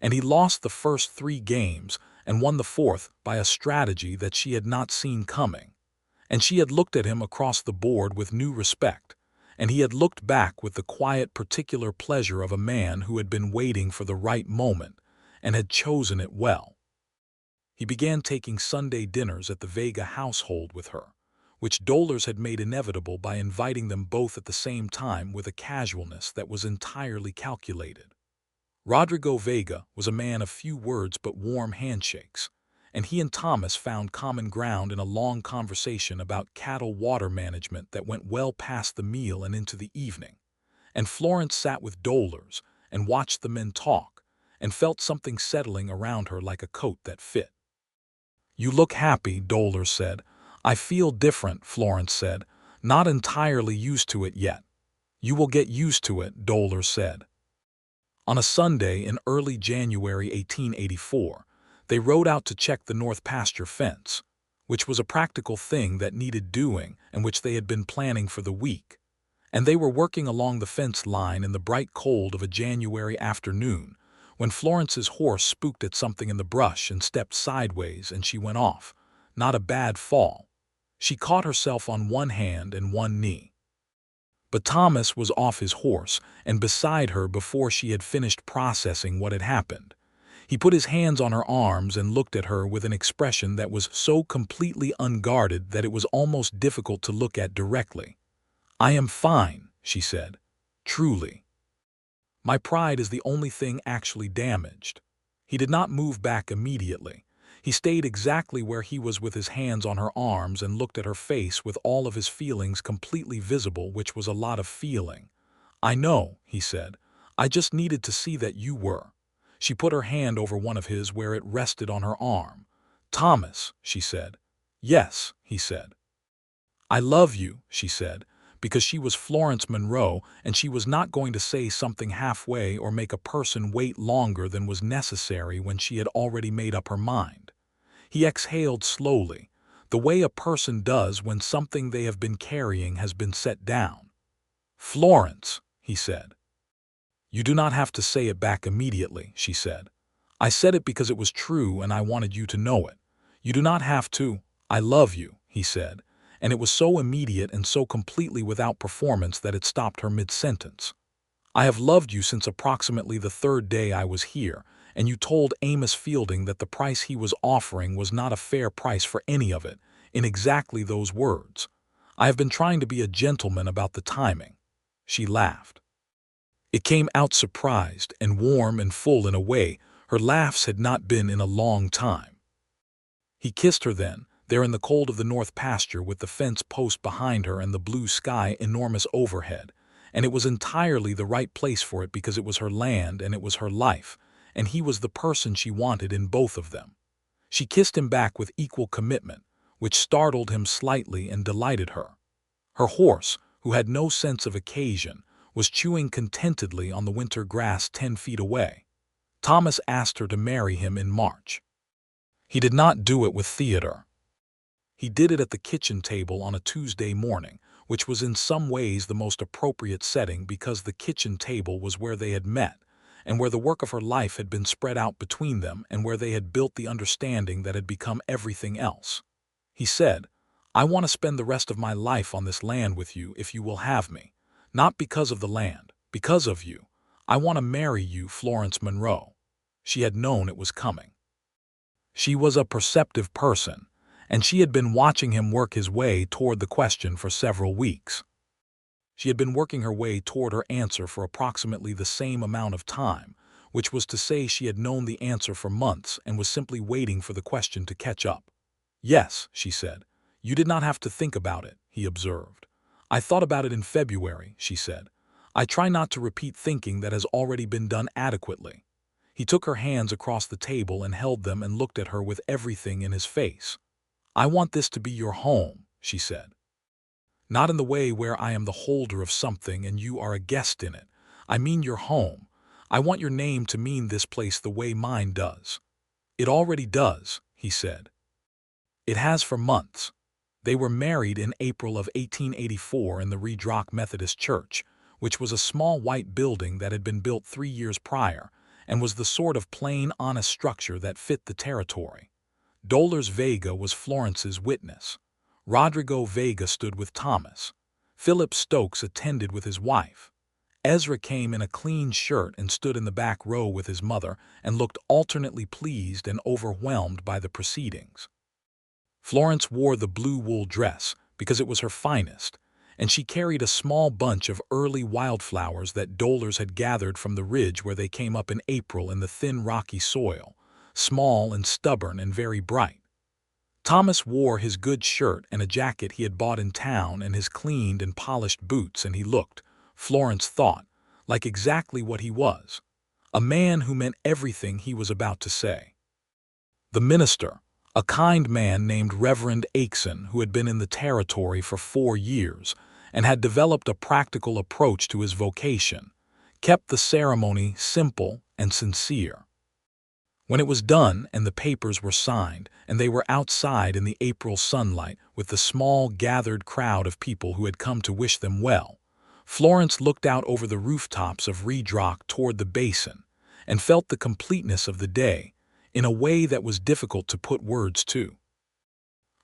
and he lost the first 3 games and won the 4th by a strategy that she had not seen coming, and she had looked at him across the board with new respect, and he had looked back with the quiet particular pleasure of a man who had been waiting for the right moment and had chosen it well. He began taking Sunday dinners at the Vega household with her, which Dollars had made inevitable by inviting them both at the same time with a casualness that was entirely calculated. Rodrigo Vega was a man of few words but warm handshakes, and he and Thomas found common ground in a long conversation about cattle water management that went well past the meal and into the evening, and Florence sat with Dollars and watched the men talk and felt something settling around her like a coat that fit. "You look happy," Dollars said. "I feel different," Florence said. "Not entirely used to it yet." "You will get used to it," Dollars said. On a Sunday in early January 1884, they rode out to check the north pasture fence, which was a practical thing that needed doing and which they had been planning for the week, and they were working along the fence line in the bright cold of a January afternoon when Florence's horse spooked at something in the brush and stepped sideways, and she went off. Not a bad fall. She caught herself on one hand and one knee. But Thomas was off his horse and beside her before she had finished processing what had happened. He put his hands on her arms and looked at her with an expression that was so completely unguarded that it was almost difficult to look at directly. "I am fine," she said. "Truly. My pride is the only thing actually damaged." He did not move back immediately. He stayed exactly where he was with his hands on her arms and looked at her face with all of his feelings completely visible, which was a lot of feeling. "I know," he said. "I just needed to see that you were." She put her hand over one of his where it rested on her arm. "Thomas," she said. "Yes," he said. "I love you," she said, because she was Florence Monroe and she was not going to say something halfway or make a person wait longer than was necessary when she had already made up her mind. He exhaled slowly, the way a person does when something they have been carrying has been set down. "Florence," he said. "You do not have to say it back immediately," she said. "I said it because it was true and I wanted you to know it. You do not have to. I love you," he said, and it was so immediate and so completely without performance that it stopped her mid-sentence. "I have loved you since approximately the 3rd day I was here, and you told Amos Fielding that the price he was offering was not a fair price for any of it, in exactly those words. I have been trying to be a gentleman about the timing." She laughed. It came out surprised and warm and full in a way her laughs had not been in a long time. He kissed her then, there in the cold of the north pasture with the fence post behind her and the blue sky enormous overhead, and it was entirely the right place for it because it was her land and it was her life, and he was the person she wanted in both of them. She kissed him back with equal commitment, which startled him slightly and delighted her. Her horse, who had no sense of occasion, was chewing contentedly on the winter grass 10 feet away. Thomas asked her to marry him in March. He did not do it with theater. He did it at the kitchen table on a Tuesday morning, which was in some ways the most appropriate setting because the kitchen table was where they had met, and where the work of her life had been spread out between them and where they had built the understanding that had become everything else. He said, "I want to spend the rest of my life on this land with you if you will have me. Not because of the land, because of you. I want to marry you, Florence Monroe." She had known it was coming. She was a perceptive person, and she had been watching him work his way toward the question for several weeks. She had been working her way toward her answer for approximately the same amount of time, which was to say she had known the answer for months and was simply waiting for the question to catch up. "Yes," she said. "You did not have to think about it," he observed. "I thought about it in February," she said. "I try not to repeat thinking that has already been done adequately." He took her hands across the table and held them and looked at her with everything in his face. "I want this to be your home," she said. "Not in the way where I am the holder of something and you are a guest in it. I mean your home. I want your name to mean this place the way mine does." "It already does," he said. "It has for months." They were married in April of 1884 in the Redrock Methodist Church, which was a small white building that had been built 3 years prior and was the sort of plain, honest structure that fit the territory. Dolores Vega was Florence's witness. Rodrigo Vega stood with Thomas. Philip Stokes attended with his wife. Ezra came in a clean shirt and stood in the back row with his mother and looked alternately pleased and overwhelmed by the proceedings. Florence wore the blue wool dress because it was her finest, and she carried a small bunch of early wildflowers that Dolores had gathered from the ridge where they came up in April in the thin rocky soil, small and stubborn and very bright. Thomas wore his good shirt and a jacket he had bought in town and his cleaned and polished boots, and he looked, Florence thought, like exactly what he was, a man who meant everything he was about to say. The minister, a kind man named Reverend Akeson, who had been in the territory for 4 years and had developed a practical approach to his vocation, kept the ceremony simple and sincere. When it was done and the papers were signed and they were outside in the April sunlight with the small gathered crowd of people who had come to wish them well, Florence looked out over the rooftops of Redrock toward the basin and felt the completeness of the day in a way that was difficult to put words to.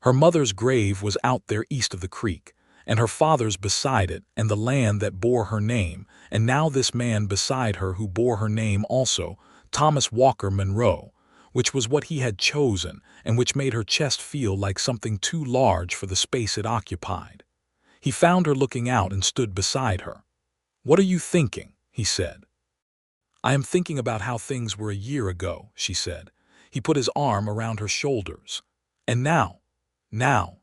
Her mother's grave was out there east of the creek, and her father's beside it, and the land that bore her name, and now this man beside her who bore her name also, Thomas Walker Monroe, which was what he had chosen and which made her chest feel like something too large for the space it occupied. He found her looking out and stood beside her. "What are you thinking?" he said. "I am thinking about how things were a year ago," she said. He put his arm around her shoulders. "And now,"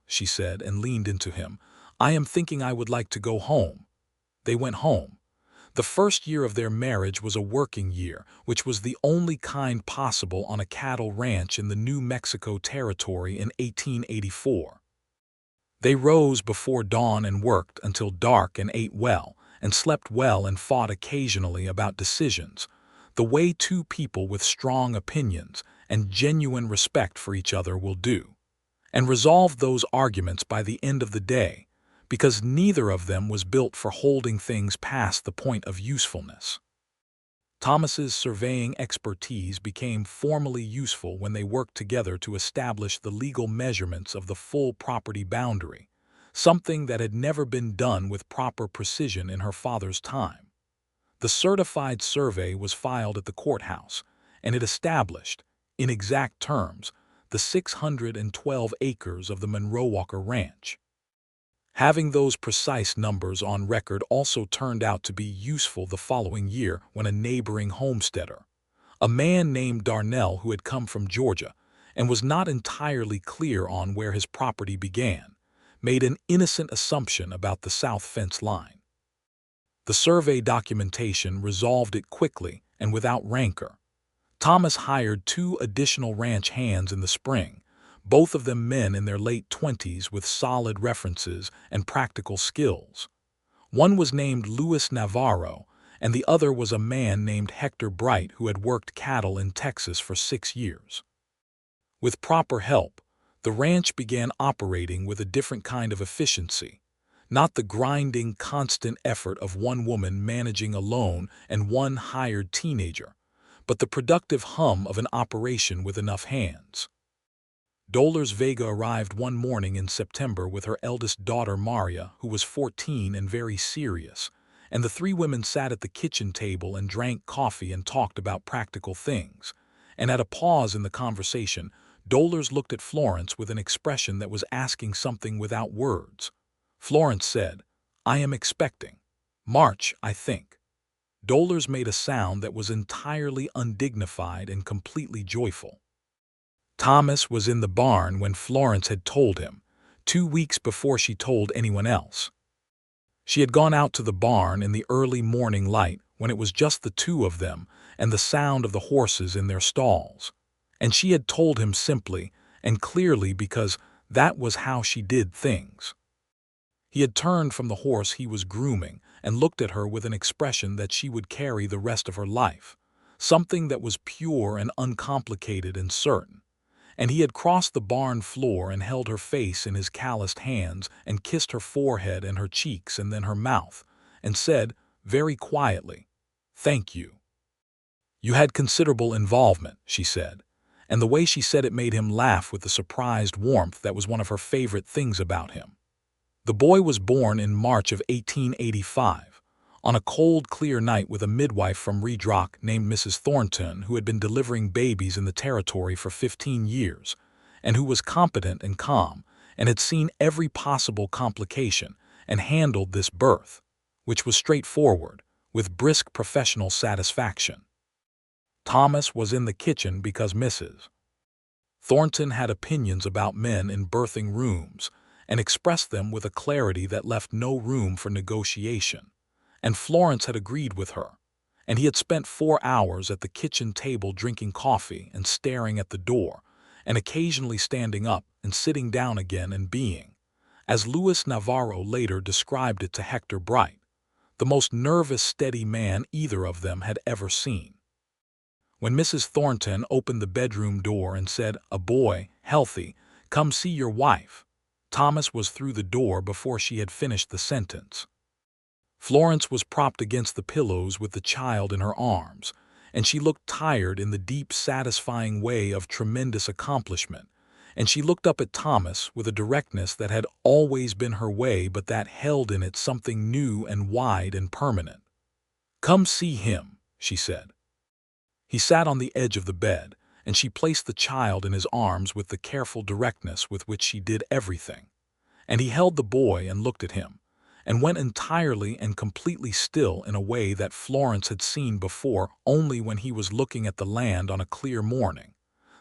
she said and leaned into him, "I am thinking I would like to go home." They went home. The first year of their marriage was a working year, which was the only kind possible on a cattle ranch in the New Mexico Territory in 1884. They rose before dawn and worked until dark and ate well and slept well and fought occasionally about decisions, the way two people with strong opinions and genuine respect for each other will do, and resolved those arguments by the end of the day, because neither of them was built for holding things past the point of usefulness. Thomas's surveying expertise became formally useful when they worked together to establish the legal measurements of the full property boundary, something that had never been done with proper precision in her father's time. The certified survey was filed at the courthouse, and it established, in exact terms, the 612 acres of the Monroe Walker Ranch. Having those precise numbers on record also turned out to be useful the following year when a neighboring homesteader, a man named Darnell who had come from Georgia and was not entirely clear on where his property began, made an innocent assumption about the south fence line. The survey documentation resolved it quickly and without rancor. Thomas hired 2 additional ranch hands in the spring, both of them men in their late 20s with solid references and practical skills. One was named Luis Navarro, and the other was a man named Hector Bright who had worked cattle in Texas for 6 years. With proper help, the ranch began operating with a different kind of efficiency. not the grinding, constant effort of one woman managing alone and one hired teenager, but the productive hum of an operation with enough hands. Dolores Vega arrived one morning in September with her eldest daughter Maria, who was 14 and very serious, and the three women sat at the kitchen table and drank coffee and talked about practical things. And at a pause in the conversation, Dolores looked at Florence with an expression that was asking something without words. Florence said, "I am expecting. March, I think." Dolores made a sound that was entirely undignified and completely joyful. Thomas was in the barn when Florence had told him, 2 weeks before she told anyone else. She had gone out to the barn in the early morning light when it was just the two of them and the sound of the horses in their stalls. And she had told him simply and clearly because that was how she did things. He had turned from the horse he was grooming and looked at her with an expression that she would carry the rest of her life, something that was pure and uncomplicated and certain. And he had crossed the barn floor and held her face in his calloused hands and kissed her forehead and her cheeks and then her mouth, and said, very quietly, "Thank you." "You had considerable involvement," she said, and the way she said it made him laugh with the surprised warmth that was one of her favorite things about him. The boy was born in March of 1885, on a cold, clear night with a midwife from Redrock named Mrs. Thornton, who had been delivering babies in the territory for 15 years, and who was competent and calm, and had seen every possible complication, and handled this birth, which was straightforward, with brisk professional satisfaction. Thomas was in the kitchen because Mrs. Thornton had opinions about men in birthing rooms, and expressed them with a clarity that left no room for negotiation. And Florence had agreed with her, and he had spent 4 hours at the kitchen table drinking coffee and staring at the door, and occasionally standing up and sitting down again and being, as Luis Navarro later described it to Hector Bright, the most nervous, steady man either of them had ever seen. When Mrs. Thornton opened the bedroom door and said, "A boy, healthy, come see your wife," Thomas was through the door before she had finished the sentence. Florence was propped against the pillows with the child in her arms, and she looked tired in the deep, satisfying way of tremendous accomplishment, and she looked up at Thomas with a directness that had always been her way but that held in it something new and wide and permanent. "Come see him," she said. He sat on the edge of the bed, and she placed the child in his arms with the careful directness with which she did everything, and he held the boy and looked at him, and went entirely and completely still in a way that Florence had seen before only when he was looking at the land on a clear morning,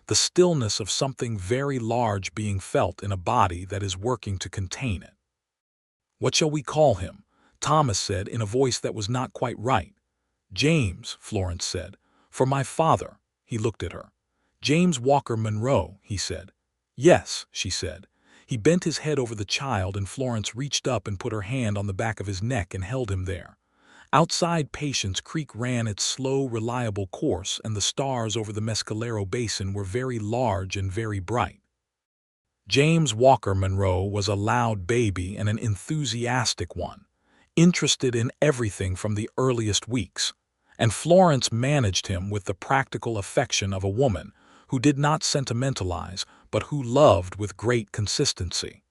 the stillness of something very large being felt in a body that is working to contain it. "What shall we call him?" Thomas said in a voice that was not quite right. "James," Florence said. "For my father." He looked at her. "James Walker Monroe," he said. "Yes," she said. He bent his head over the child, and Florence reached up and put her hand on the back of his neck and held him there. Outside Patience Creek ran its slow, reliable course, and the stars over the Mescalero Basin were very large and very bright. James Walker Monroe was a loud baby and an enthusiastic one, interested in everything from the earliest weeks, and Florence managed him with the practical affection of a woman who did not sentimentalize, but who loved with great consistency.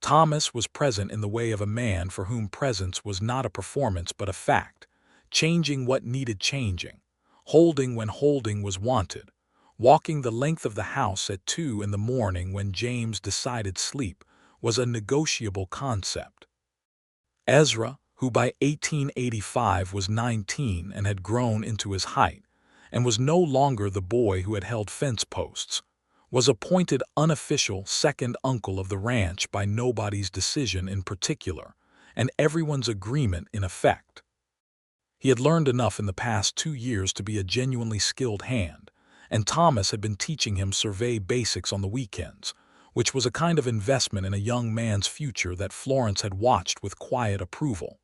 Thomas was present in the way of a man for whom presence was not a performance but a fact, changing what needed changing, holding when holding was wanted, walking the length of the house at 2 in the morning when James decided sleep was a negotiable concept. Ezra, who by 1885 was 19 and had grown into his height, and was no longer the boy who had held fence posts, was appointed unofficial second uncle of the ranch by nobody's decision in particular, and everyone's agreement in effect. He had learned enough in the past 2 years to be a genuinely skilled hand, and Thomas had been teaching him survey basics on the weekends, which was a kind of investment in a young man's future that Florence had watched with quiet approval.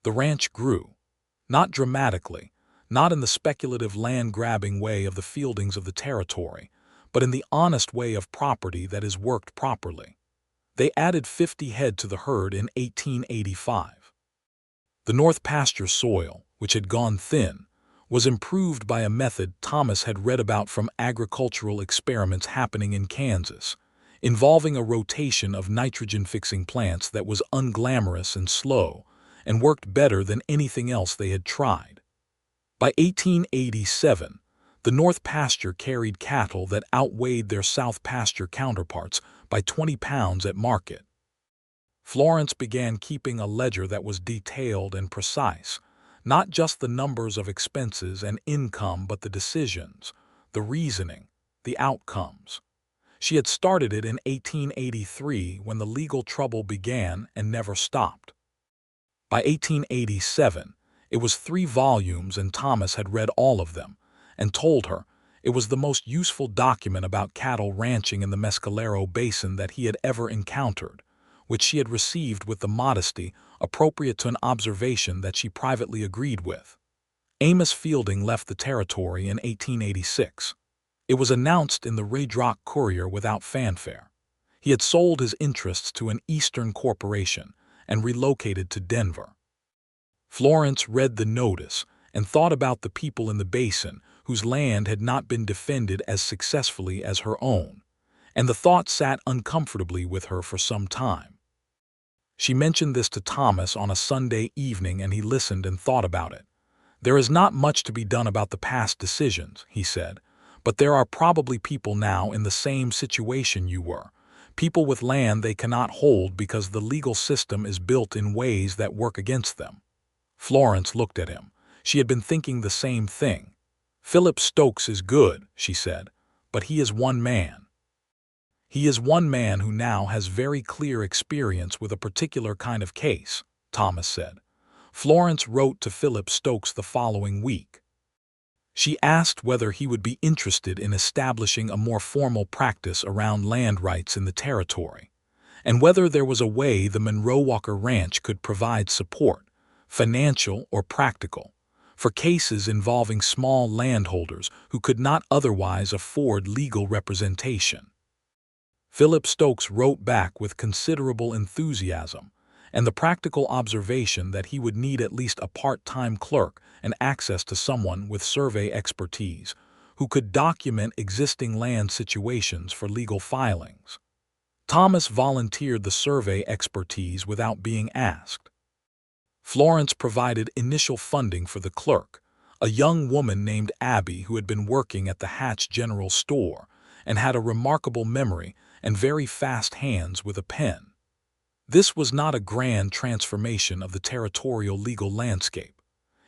The ranch grew, not dramatically, not in the speculative land-grabbing way of the Fieldings of the territory, but in the honest way of property that is worked properly. They added 50 head to the herd in 1885. The north pasture soil, which had gone thin, was improved by a method Thomas had read about from agricultural experiments happening in Kansas, involving a rotation of nitrogen-fixing plants that was unglamorous and slow, and worked better than anything else they had tried. By 1887, the north pasture carried cattle that outweighed their south pasture counterparts by 20 pounds at market. Florence began keeping a ledger that was detailed and precise, not just the numbers of expenses and income but the decisions, the reasoning, the outcomes. She had started it in 1883 when the legal trouble began and never stopped. By 1887, it was 3 volumes and Thomas had read all of them and told her it was the most useful document about cattle ranching in the Mescalero Basin that he had ever encountered, which she had received with the modesty appropriate to an observation that she privately agreed with. Amos Fielding left the territory in 1886. It was announced in the Red Rock Courier without fanfare. He had sold his interests to an Eastern corporation and relocated to Denver. Florence read the notice and thought about the people in the basin whose land had not been defended as successfully as her own, and the thought sat uncomfortably with her for some time. She mentioned this to Thomas on a Sunday evening and he listened and thought about it. "There is not much to be done about the past decisions," he said, "but there are probably people now in the same situation you were, people with land they cannot hold because the legal system is built in ways that work against them." Florence looked at him. She had been thinking the same thing. "Philip Stokes is good," she said, "but he is one man. He is one man who now has very clear experience with a particular kind of case," Thomas said. Florence wrote to Philip Stokes the following week. She asked whether he would be interested in establishing a more formal practice around land rights in the territory, and whether there was a way the Monroe Walker Ranch could provide support, financial or practical, for cases involving small landholders who could not otherwise afford legal representation. Philip Stokes wrote back with considerable enthusiasm and the practical observation that he would need at least a part-time clerk and access to someone with survey expertise who could document existing land situations for legal filings. Thomas volunteered the survey expertise without being asked. Florence provided initial funding for the clerk, a young woman named Abby who had been working at the Hatch General Store and had a remarkable memory and very fast hands with a pen. This was not a grand transformation of the territorial legal landscape.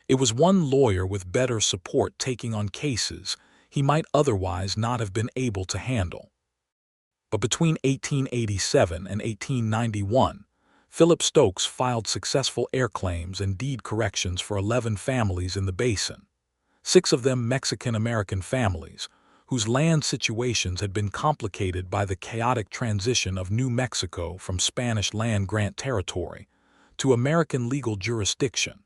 It was one lawyer with better support taking on cases he might otherwise not have been able to handle. But between 1887 and 1891, Philip Stokes filed successful heir claims and deed corrections for 11 families in the basin, 6 of them Mexican-American families, whose land situations had been complicated by the chaotic transition of New Mexico from Spanish land-grant territory to American legal jurisdiction,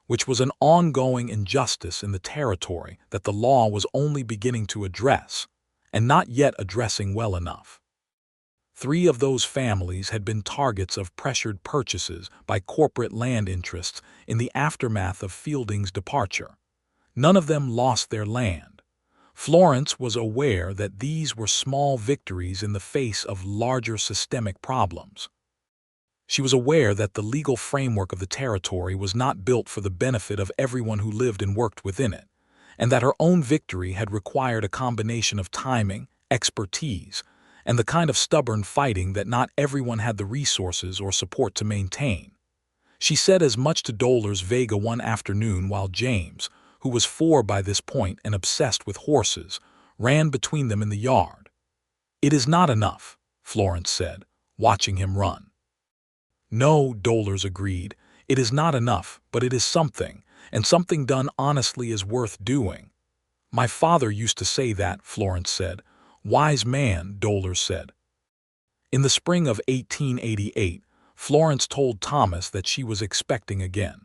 which was an ongoing injustice in the territory that the law was only beginning to address, and not yet addressing well enough. 3 of those families had been targets of pressured purchases by corporate land interests in the aftermath of Fielding's departure. None of them lost their land. Florence was aware that these were small victories in the face of larger systemic problems. She was aware that the legal framework of the territory was not built for the benefit of everyone who lived and worked within it, and that her own victory had required a combination of timing, expertise, and the kind of stubborn fighting that not everyone had the resources or support to maintain. She said as much to Dolores Vega one afternoon while James, who was 4 by this point and obsessed with horses, ran between them in the yard. "It is not enough," Florence said, watching him run. "No," Dolores agreed, "it is not enough, but it is something, and something done honestly is worth doing." "My father used to say that," Florence said. "Wise man," Dolores said. In the spring of 1888, Florence told Thomas that she was expecting again.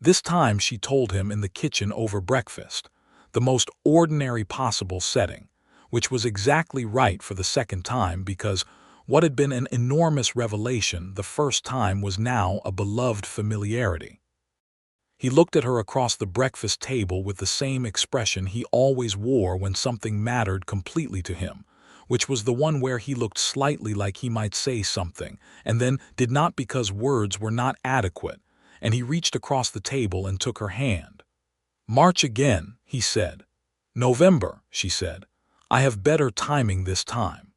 This time she told him in the kitchen over breakfast, the most ordinary possible setting, which was exactly right for the second time because, What had been an enormous revelation the first time was now a beloved familiarity. He looked at her across the breakfast table with the same expression he always wore when something mattered completely to him, which was the one where he looked slightly like he might say something, and then did not because words were not adequate, and he reached across the table and took her hand. "March again," he said. "November," she said. "I have better timing this time."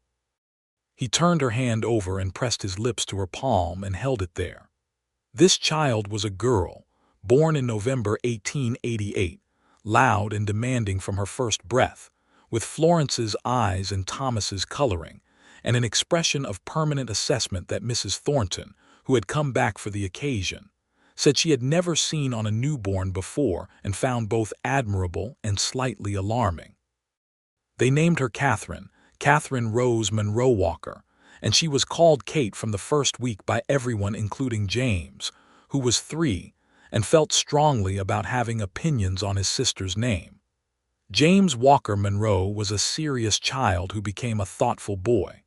He turned her hand over and pressed his lips to her palm and held it there. This child was a girl, born in November 1888, loud and demanding from her first breath, with Florence's eyes and Thomas's coloring, and an expression of permanent assessment that Mrs. Thornton, who had come back for the occasion, said she had never seen on a newborn before and found both admirable and slightly alarming. They named her Catherine Rose Monroe Walker, and she was called Kate from the first week by everyone including James, who was 3, and felt strongly about having opinions on his sister's name. James Walker Monroe was a serious child who became a thoughtful boy.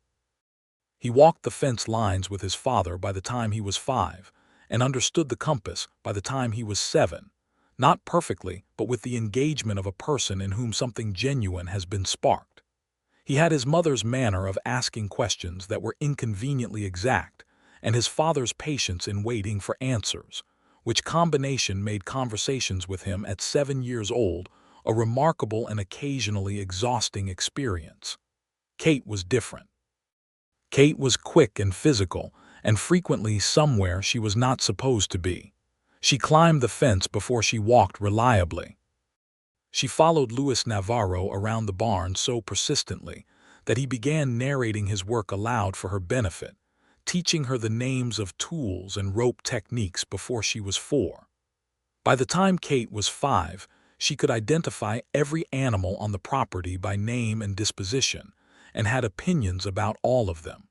He walked the fence lines with his father by the time he was 5, and understood the compass by the time he was 7, not perfectly, but with the engagement of a person in whom something genuine has been sparked. He had his mother's manner of asking questions that were inconveniently exact, and his father's patience in waiting for answers, which combination made conversations with him at 7 years old a remarkable and occasionally exhausting experience. Kate was different. Kate was quick and physical, and frequently somewhere she was not supposed to be. She climbed the fence before she walked reliably. She followed Luis Navarro around the barn so persistently that he began narrating his work aloud for her benefit, teaching her the names of tools and rope techniques before she was 4. By the time Kate was 5, she could identify every animal on the property by name and disposition, and had opinions about all of them.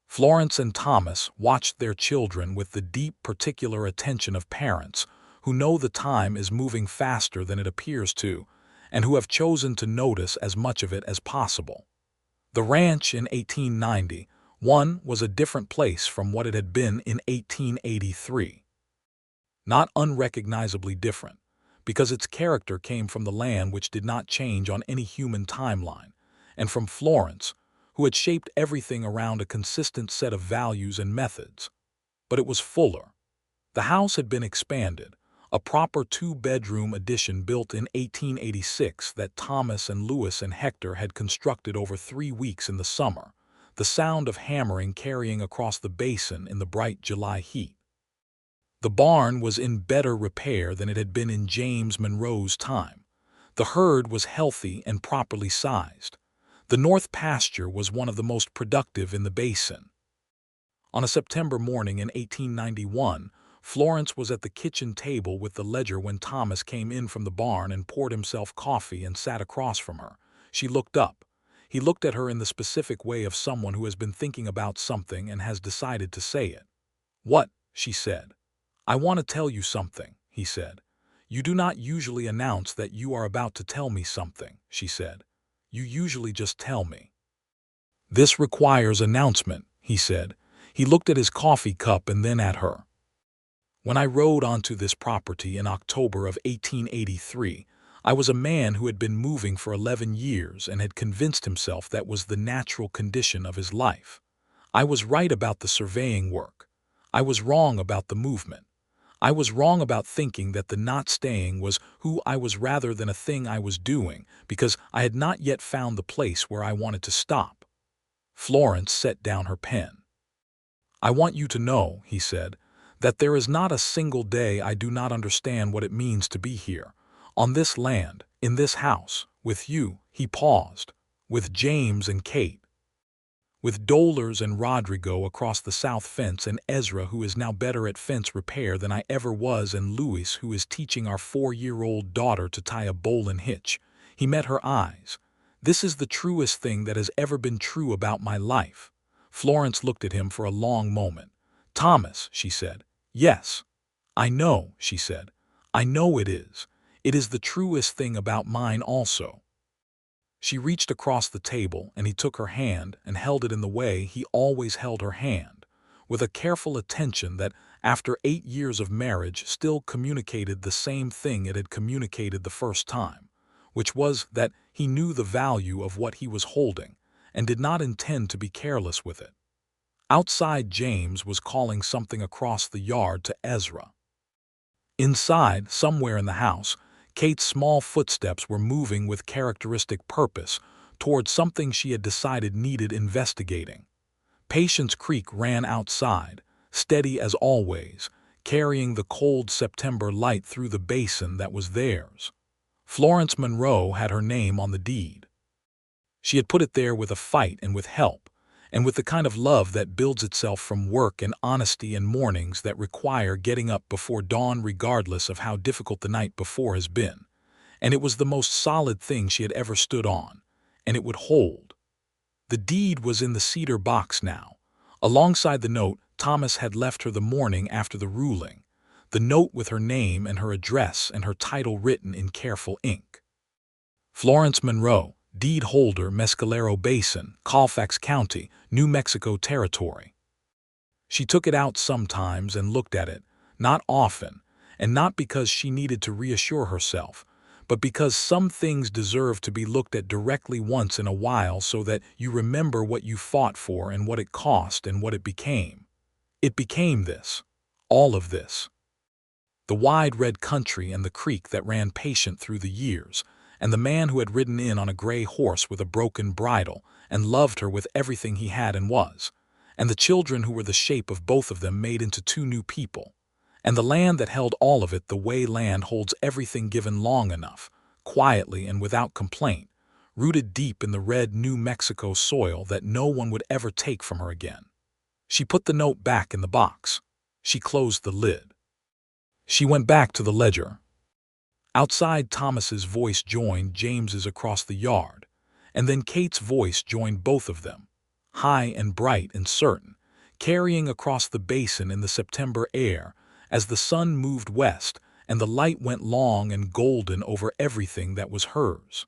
Florence and Thomas watched their children with the deep, particular attention of parents who know the time is moving faster than it appears to, and who have chosen to notice as much of it as possible. The ranch in 1891 was a different place from what it had been in 1883. Not unrecognizably different, because its character came from the land which did not change on any human timeline, and from Florence, who had shaped everything around a consistent set of values and methods. But it was fuller. The house had been expanded, a proper 2-bedroom addition built in 1886 that Thomas and Louis and Hector had constructed over 3 weeks in the summer, the sound of hammering carrying across the basin in the bright July heat. The barn was in better repair than it had been in James Monroe's time. The herd was healthy and properly sized. The north pasture was one of the most productive in the basin. On a September morning in 1891, Florence was at the kitchen table with the ledger when Thomas came in from the barn and poured himself coffee and sat across from her. She looked up. He looked at her in the specific way of someone who has been thinking about something and has decided to say it. "What?" she said. "I want to tell you something," he said. "You do not usually announce that you are about to tell me something," she said. "You usually just tell me." "This requires announcement," he said. He looked at his coffee cup and then at her. "When I rode onto this property in October of 1883, I was a man who had been moving for 11 years and had convinced himself that was the natural condition of his life. I was right about the surveying work. I was wrong about the movement. I was wrong about thinking that the not staying was who I was rather than a thing I was doing, because I had not yet found the place where I wanted to stop." Florence set down her pen. "I want you to know," he said, "that there is not a single day I do not understand what it means to be here, on this land, in this house, with you." He paused. "With James and Kate. With Dolores and Rodrigo across the south fence, and Ezra, who is now better at fence repair than I ever was, and Louis, who is teaching our 4-year-old daughter to tie a bowline hitch." He met her eyes. "This is the truest thing that has ever been true about my life." Florence looked at him for a long moment. "Thomas," she said. "Yes." "I know," she said. "I know it is. It is the truest thing about mine also." She reached across the table, and he took her hand and held it in the way he always held her hand, with a careful attention that, after 8 years of marriage, still communicated the same thing it had communicated the first time, which was that he knew the value of what he was holding and did not intend to be careless with it. Outside, James was calling something across the yard to Ezra. Inside, somewhere in the house, Kate's small footsteps were moving with characteristic purpose toward something she had decided needed investigating. Patience Creek ran outside, steady as always, carrying the cold September light through the basin that was theirs. Florence Monroe had her name on the deed. She had put it there with a fight and with help, and with the kind of love that builds itself from work and honesty and mornings that require getting up before dawn regardless of how difficult the night before has been. And it was the most solid thing she had ever stood on, and it would hold. The deed was in the cedar box now. Alongside the note, Thomas had left her the morning after the ruling, the note with her name and her address and her title written in careful ink. Florence Monroe, deed holder, Mescalero Basin, Colfax County, New Mexico Territory. She took it out sometimes and looked at it, not often, and not because she needed to reassure herself, but because some things deserve to be looked at directly once in a while so that you remember what you fought for and what it cost and what it became. It became this. All of this. The wide red country and the creek that ran patient through the years, and the man who had ridden in on a gray horse with a broken bridle and loved her with everything he had and was, and the children who were the shape of both of them made into two new people, and the land that held all of it the way land holds everything given long enough, quietly and without complaint, rooted deep in the red New Mexico soil that no one would ever take from her again. She put the note back in the box. She closed the lid. She went back to the ledger. Outside, Thomas's voice joined James's across the yard, and then Kate's voice joined both of them, high and bright and certain, carrying across the basin in the September air as the sun moved west and the light went long and golden over everything that was hers.